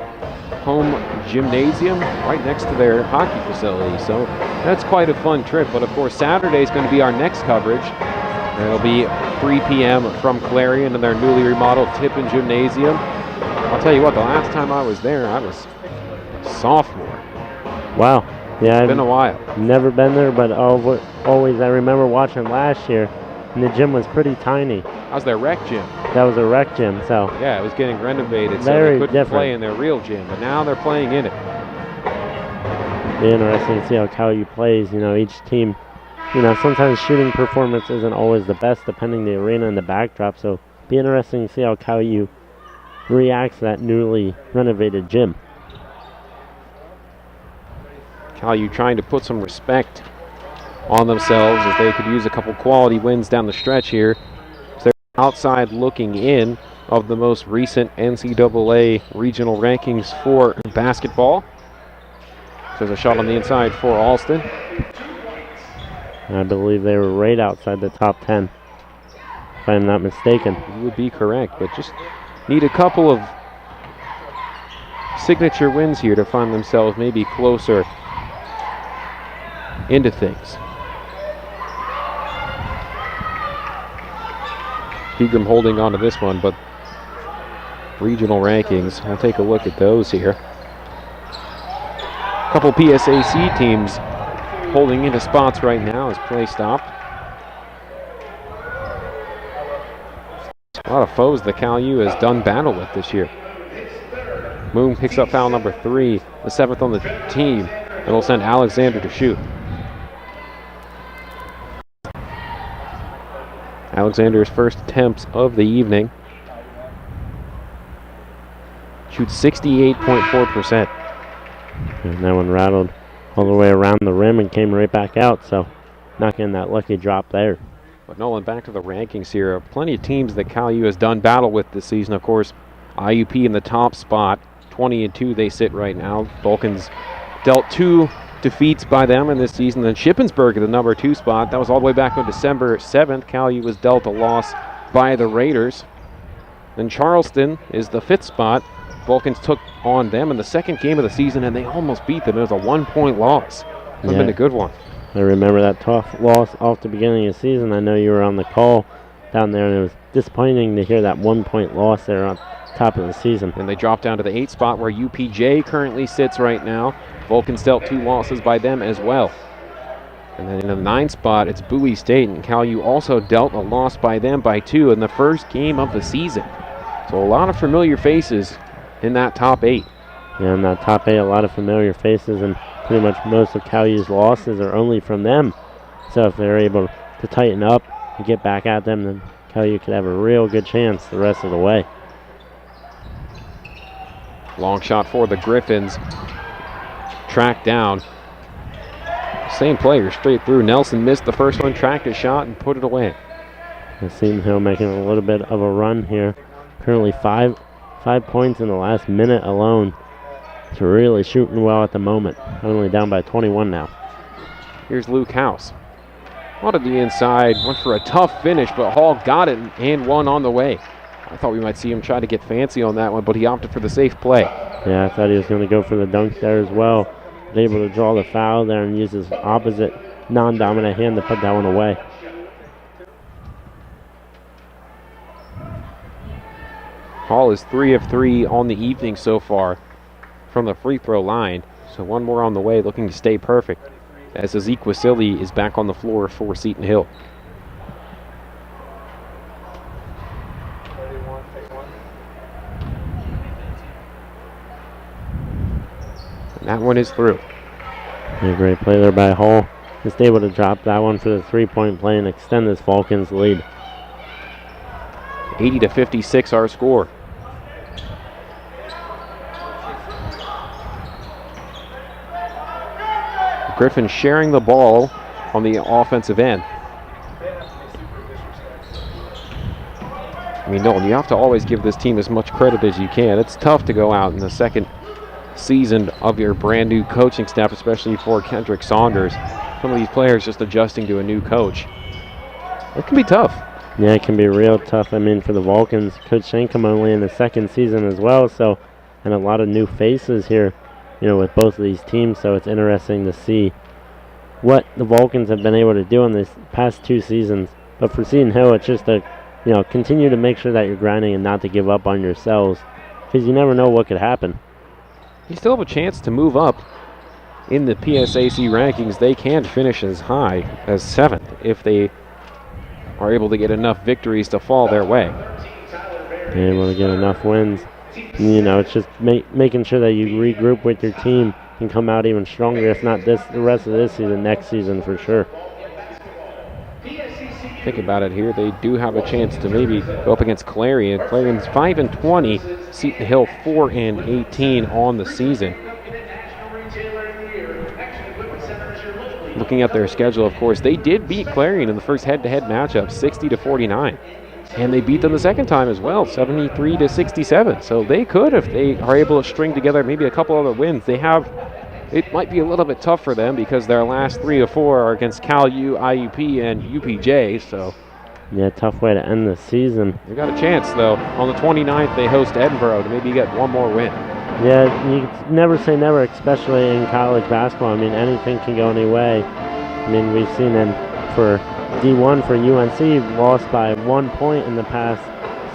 home gymnasium right next to their hockey facility. So that's quite a fun trip. But of course, Saturday is going to be our next coverage. It'll be 3 p.m. from Clarion and their newly remodeled Tippin Gymnasium. I'll tell you what, the last time I was there, I was a sophomore. Wow. Yeah, it's been a while. Never been there, but always I remember watching last year, and the gym was pretty tiny. That was their rec gym. That was a rec gym, so. Yeah, it was getting renovated, Very so they couldn't different. play in their real gym, but now they're playing in it. Be interesting to see how Cal U plays. You know, each team, you know, sometimes shooting performance isn't always the best depending the arena and the backdrop, so be interesting to see how Cal U reacts to that newly renovated gym. Cal U trying to put some respect on themselves as they could use a couple quality wins down the stretch here. So they're outside looking in of the most recent NCAA regional rankings for basketball. So there's a shot on the inside for Alston. I believe they were right outside the top 10, if I'm not mistaken. You would be correct, but just need a couple of signature wins here to find themselves maybe closer into things. Pegram holding on to this one, but regional rankings, we'll take a look at those here. A couple PSAC teams holding into spots right now as play stopped. A lot of foes that Cal U has done battle with this year. Moon picks up foul number 3, the 7th on the team, and will send Alexander to shoot. Alexander's first attempts of the evening. Shoots 68.4%. And that one rattled all the way around the rim and came right back out, so not getting that lucky drop there. But Nolan, back to the rankings here. Plenty of teams that Cal U has done battle with this season. Of course, IUP in the top spot. 20-2 they sit right now. Vulcans dealt 2 defeats by them in this season. Then Shippensburg at the number 2 spot. That was all the way back on December 7th. Cal U was dealt a loss by the Raiders. Then Charleston is the 5th spot. Vulcans took on them in the second game of the season, and they almost beat them. It was a 1-point loss. Would have been a good one. I remember that tough loss off the beginning of the season. I know you were on the call down there, and it was disappointing to hear that 1-point loss there on top of the season. And they dropped down to the 8th spot where UPJ currently sits right now. Vulcans dealt 2 losses by them as well. And then in the 9th spot, it's Bowie State, and Cal U also dealt a loss by them by 2 in the first game of the season. So a lot of familiar faces in that top 8. Yeah, in that top 8, a lot of familiar faces, and pretty much most of Cal U's losses are only from them. So if they're able to tighten up and get back at them, then Cal U could have a real good chance the rest of the way. Long shot for the Griffins. Tracked down. Same player straight through. Nelson missed the first one, tracked his shot, and put it away. Seton Hill making a little bit of a run here. Currently 5 points in the last minute alone. It's really shooting well at the moment. Only down by 21 now. Here's Luke House. Out of the inside, went for a tough finish, but Hall got it and one on the way. I thought we might see him try to get fancy on that one, but he opted for the safe play. Yeah, I thought he was going to go for the dunk there as well. But able to draw the foul there and use his opposite non-dominant hand to put that one away. Hall is 3 of 3 on the evening so far from the free throw line. So one more on the way, looking to stay perfect, as Zeke Wasili is back on the floor for Seton Hill. And that one is through. A great play there by Hall. Just able to drop that one for the 3-point play and extend this Vulcans lead. 80-56 our score. Griffin sharing the ball on the offensive end. I mean, Nolan, you have to always give this team as much credit as you can. It's tough to go out in the second season of your brand new coaching staff, especially for Kendrick Saunders. Some of these players just adjusting to a new coach. It can be tough. Yeah, it can be real tough. I mean, for the Vulcans, Coach Shankum only in the second season as well, so, and a lot of new faces here, you know, with both of these teams, so it's interesting to see what the Vulcans have been able to do in these past 2 seasons. But for Seton Hill, it's just to, you know, continue to make sure that you're grinding and not to give up on yourselves, because you never know what could happen. You still have a chance to move up in the PSAC rankings. They can finish as high as 7th if they are able to get enough victories to fall their way. Able to get enough wins. You know, it's just making sure that you regroup with your team and come out even stronger, if not the rest of this season, next season for sure. Think about it here. They do have a chance to maybe go up against Clarion. Clarion's 5-20, Seton Hill 4-18 on the season. Looking at their schedule, of course, they did beat Clarion in the first head-to-head matchup, 60-49. And they beat them the second time as well, 73-67. So they could, if they are able to string together maybe a couple other wins. It might be a little bit tough for them because their last 3 of 4 are against Cal U, IUP, and UPJ. So yeah, tough way to end the season. They got a chance, though. On the 29th, they host Edinburgh to maybe get one more win. Yeah, you never say never, especially in college basketball. I mean, anything can go any way. I mean, we've seen for D1 for UNC lost by 1 point in the past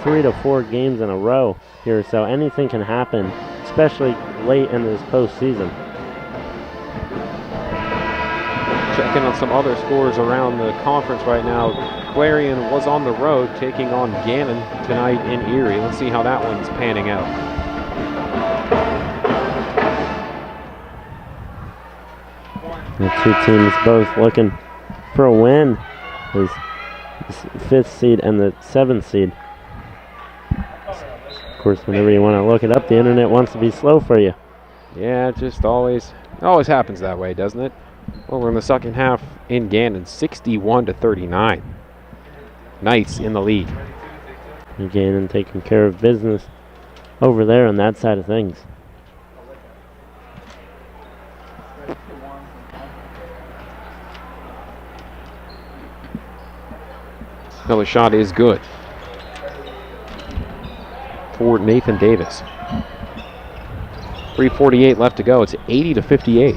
3 to 4 games in a row here. So anything can happen, especially late in this postseason. Checking on some other scores around the conference right now. Clarion was on the road taking on Gannon tonight in Erie. Let's see how that one's panning out. The 2 teams both looking for a win. As 5th seed and the 7th seed. Of course, whenever you want to look it up, the internet wants to be slow for you. Yeah, it just always happens that way, doesn't it? Well, we're in the second half in Gannon, 61-39. Knights in the lead. And Gannon taking care of business over there on that side of things. Another shot is good for Nathan Davis. 3:48 left to go. It's 80-58.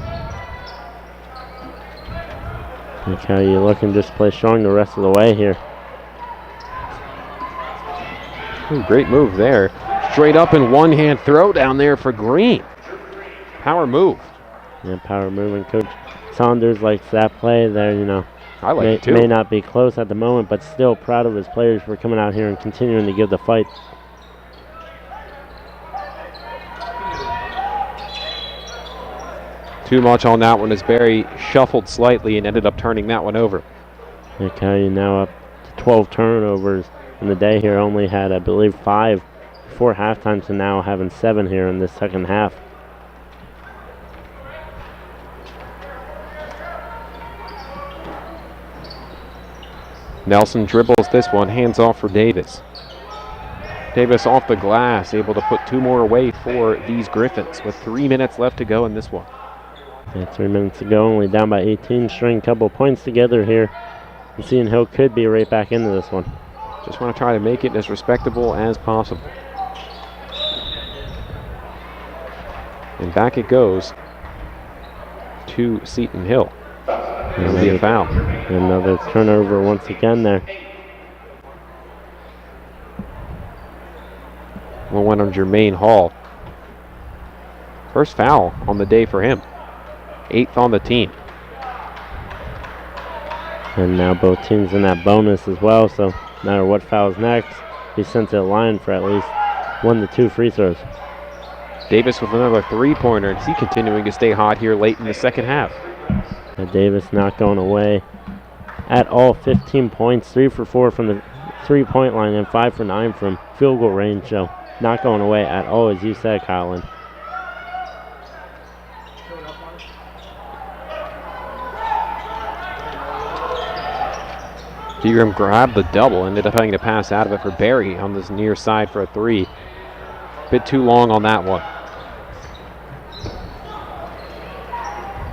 Look how you looking, just play strong the rest of the way here. Ooh, great move there. Straight up and one-hand throw down there for Green. Power move. Yeah, power move, and Coach Saunders likes that play there, you know. I like it too. May not be close at the moment, but still proud of his players for coming out here and continuing to give the fight. Too much on that one as Barry shuffled slightly and ended up turning that one over. Look how you now up to 12 turnovers in the day here. Only had, I believe, 5 before halftime, to now having 7 here in this second half. Nelson dribbles this one, hands off for Davis. Davis off the glass, able to put 2 more away for these Griffins with 3 minutes left to go in this one. Yeah, 3 minutes to go, only down by 18, string a couple points together here. And Seton Hill could be right back into this one. Just want to try to make it as respectable as possible. And back it goes to Seton Hill. It'll be a foul. Another turnover once again there. We'll win on Jermaine Hall. First foul on the day for him. 8th on the team. And now both teams in that bonus as well, so no matter what fouls next, he's sent to the line for at least 1 to 2 free throws. Davis with another 3-pointer. Is he continuing to stay hot here late in the second half? And Davis not going away at all. 15 points, 3 for 4 from the 3-point line, and 5 for 9 from field goal range. So not going away at all, as you said, Colin. Pegram grabbed the double, ended up having to pass out of it for Barry on this near side for a 3. Bit too long on that one.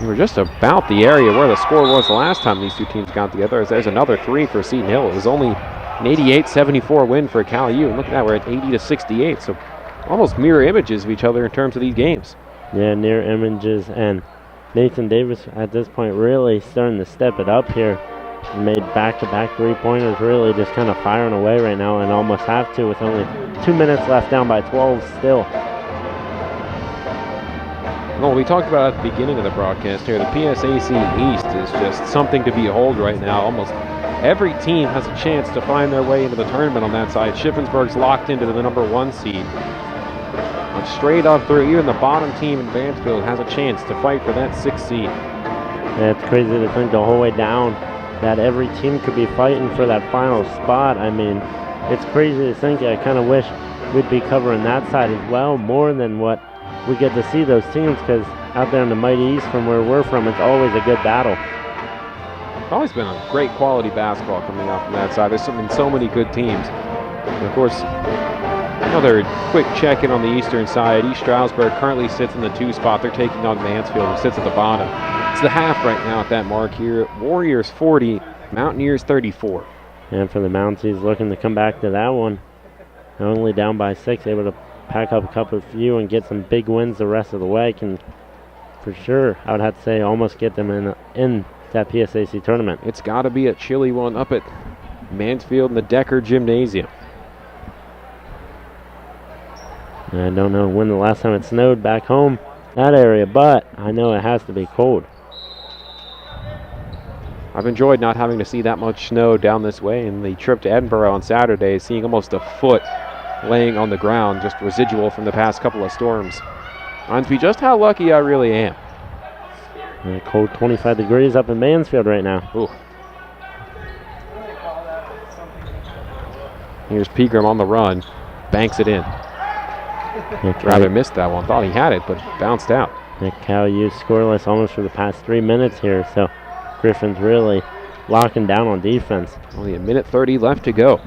We were just about the area where the score was the last time these two teams got together, as there's another 3 for Seton Hill. It was only an 88-74 win for Cal U, and look at that, we're at 80-68, so almost mirror images of each other in terms of these games. Yeah, near images, and Nathan Davis at this point really starting to step it up here. Made back-to-back 3-pointers, really just kind of firing away right now, and almost have to with only 2 minutes left, down by 12 still. Well, we talked about at the beginning of the broadcast here, the PSAC East is just something to behold right now. Almost every team has a chance to find their way into the tournament on that side. Shippensburg's locked into the number 1 seed. But straight up through, even the bottom team in Mansfield has a chance to fight for that 6th seed. Yeah, it's crazy to think the whole way down that every team could be fighting for that final spot. I mean, it's crazy to think. I kind of wish we'd be covering that side as well, more than what we get to see those teams, because out there in the Mighty East from where we're from, it's always a good battle. It's always been a great quality basketball coming out from that side. There's been so many good teams. And of course, another quick check-in on the eastern side. East Stroudsburg currently sits in the 2 spot. They're taking on Mansfield, who sits at the bottom. It's the half right now at that mark here. Warriors 40, Mountaineers 34. And for the Mounties, looking to come back to that one. Only down by 6, able to pack up a couple of few and get some big wins the rest of the way. Can, for sure, I would have to say, almost get them in that PSAC tournament. It's got to be a chilly one up at Mansfield in the Decker Gymnasium. I don't know when the last time it snowed back home, that area, but I know it has to be cold. I've enjoyed not having to see that much snow down this way, and the trip to Edinburgh on Saturday, seeing almost a foot laying on the ground, just residual from the past couple of storms. Reminds me just how lucky I really am. And a cold 25 degrees up in Mansfield right now. Ooh. Here's Pegram on the run. Banks it in. Rather missed that one. Thought he had it, but bounced out. Cal U scoreless almost for the past 3 minutes here, so Griffin's really locking down on defense. Only a minute 30 left to go.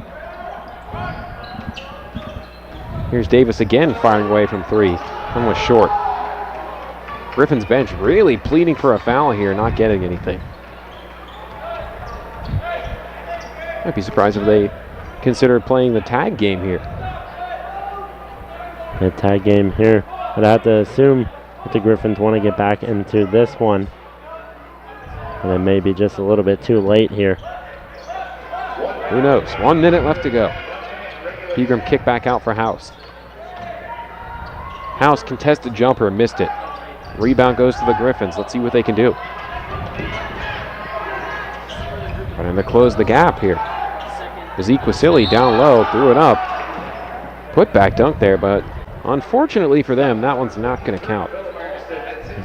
Here's Davis again firing away from 3. One was short. Griffin's bench really pleading for a foul here, not getting anything. I'd be surprised if they considered playing the tag game here. The tag game here, but I have to assume that the Griffins want to get back into this one. And it may be just a little bit too late here. Who knows? 1 minute left to go. Pegram kick back out for House. House contested jumper, missed it. Rebound goes to the Griffins. Let's see what they can do. Trying to close the gap here. Ezequiel down low, threw it up. Put back dunk there, but unfortunately for them, that one's not going to count.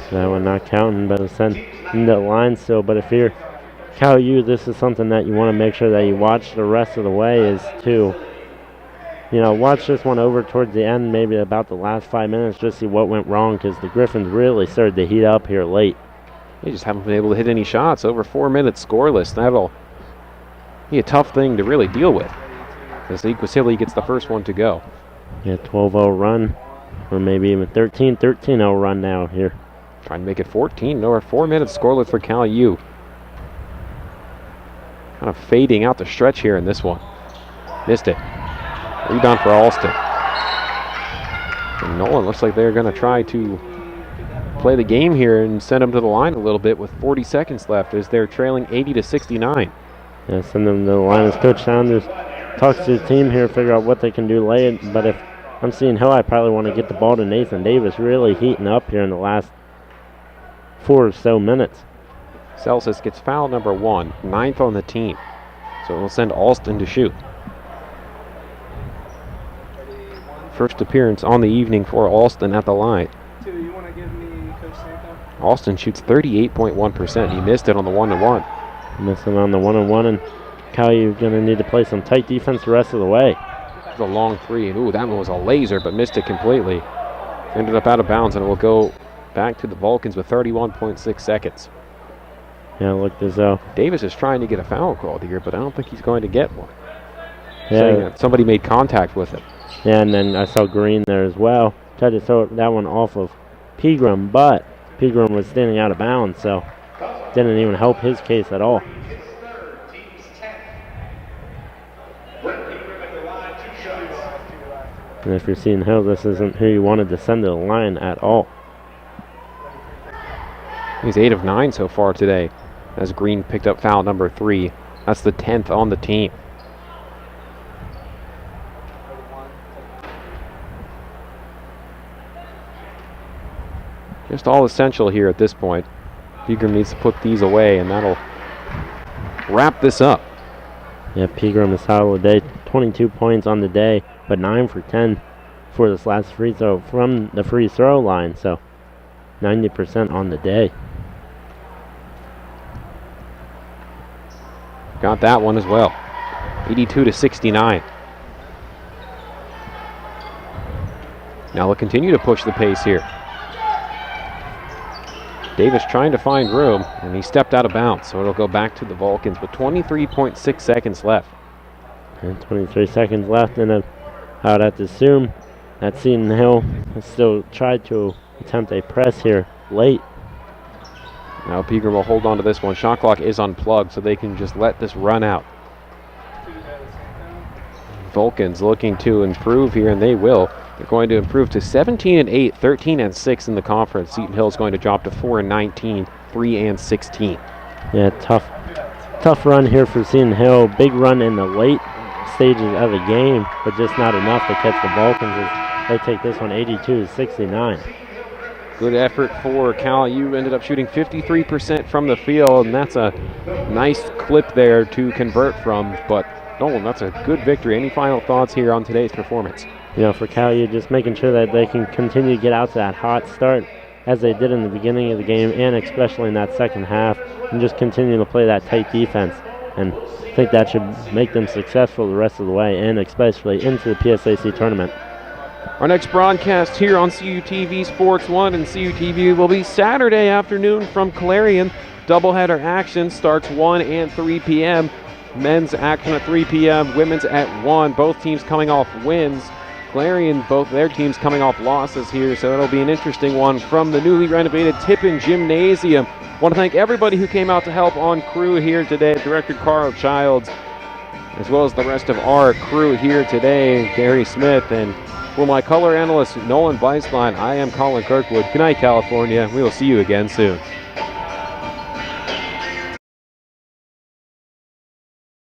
So that one not counting, but it's sent in the line still. But if you're Cal U, this is something that you want to make sure that you watch the rest of the way is to, watch this one over towards the end, maybe about the last 5 minutes, just see what went wrong, because the Griffins really started to heat up here late. They just haven't been able to hit any shots. Over 4 minutes scoreless. That'll be a tough thing to really deal with. As Ezequiel gets the first one to go. Yeah, 12-0 run, or maybe even 13-0 run now here. Trying to make it 14. Over 4 minutes scoreless for Cal U. Kind of fading out the stretch here in this one. Missed it. Rebound for Alston. And Nolan looks like they're going to try to play the game here and send them to the line a little bit with 40 seconds left as they're trailing 80-69. Yeah, send them to the line as Coach Saunders talks to his team here, figure out what they can do late. But if I'm seeing Hill, I probably want to get the ball to Nathan Davis, really heating up here in the last 4 or so minutes. Celsus gets foul number 1, 9th on the team. So we'll send Alston to shoot. First appearance on the evening for Alston at the line. You want to give me Coach Seton? Alston shoots 38.1%. He missed it on the 1-1. Missing on the 1-on-1, and Cal, you're going to need to play some tight defense the rest of the way. The long 3, and ooh, that one was a laser, but missed it completely. Ended up out of bounds, and it will go back to the Vulcans with 31.6 seconds. Yeah, it looked as though Davis is trying to get a foul called here, but I don't think he's going to get one. Yeah. Saying that somebody made contact with him. Yeah, and then I saw Green there as well. Tried to throw that one off of Pegram, but Pegram was standing out of bounds, so didn't even help his case at all. And if you're seeing Hill, this isn't who you wanted to send to the line at all. He's 8 of 9 so far today, as Green picked up foul number 3. That's the 10th on the team. Just all essential here at this point. Pegram needs to put these away, and that'll wrap this up. Yeah, Pegram is solid day. 22 points on the day, but 9 for 10 for this last free throw from the free throw line, so 90% on the day. Got that one as well. 82-69. Now they'll continue to push the pace here. Davis trying to find room, and he stepped out of bounds, so it'll go back to the Vulcans with 23.6 seconds left. And 23 seconds left, and I would have to assume that Seton Hill has still tried to attempt a press here late. Now Pegram will hold on to this one. Shot clock is unplugged, so they can just let this run out. Vulcans looking to improve here, and they will. They're going to improve to 17-8, 13-6 in the conference. Seton Hill is going to drop to 4-19, 3-16. Yeah, tough run here for Seton Hill. Big run in the late stages of the game, but just not enough to catch the Vulcans as they take this one 82-69. Good effort for Cal U. Ended up shooting 53% from the field, and that's a nice clip there to convert from. But Nolan, that's a good victory. Any final thoughts here on today's performance? For Cal U, just making sure that they can continue to get out to that hot start as they did in the beginning of the game, and especially in that second half, and just continue to play that tight defense. And I think that should make them successful the rest of the way, and especially into the PSAC tournament. Our next broadcast here on CUTV Sports 1 and CUTV will be Saturday afternoon from Clarion. Doubleheader action starts 1 and 3 p.m. Men's action at 3 p.m., women's at 1. Both teams coming off wins. Clarion, both their teams coming off losses here, so it'll be an interesting one from the newly renovated Tippin Gymnasium. Want to thank everybody who came out to help on crew here today. Director Carl Childs, as well as the rest of our crew here today, Gary Smith, and for my color analyst, Nolan Weislein, I am Colin Kirkwood. Good night, California. We will see you again soon.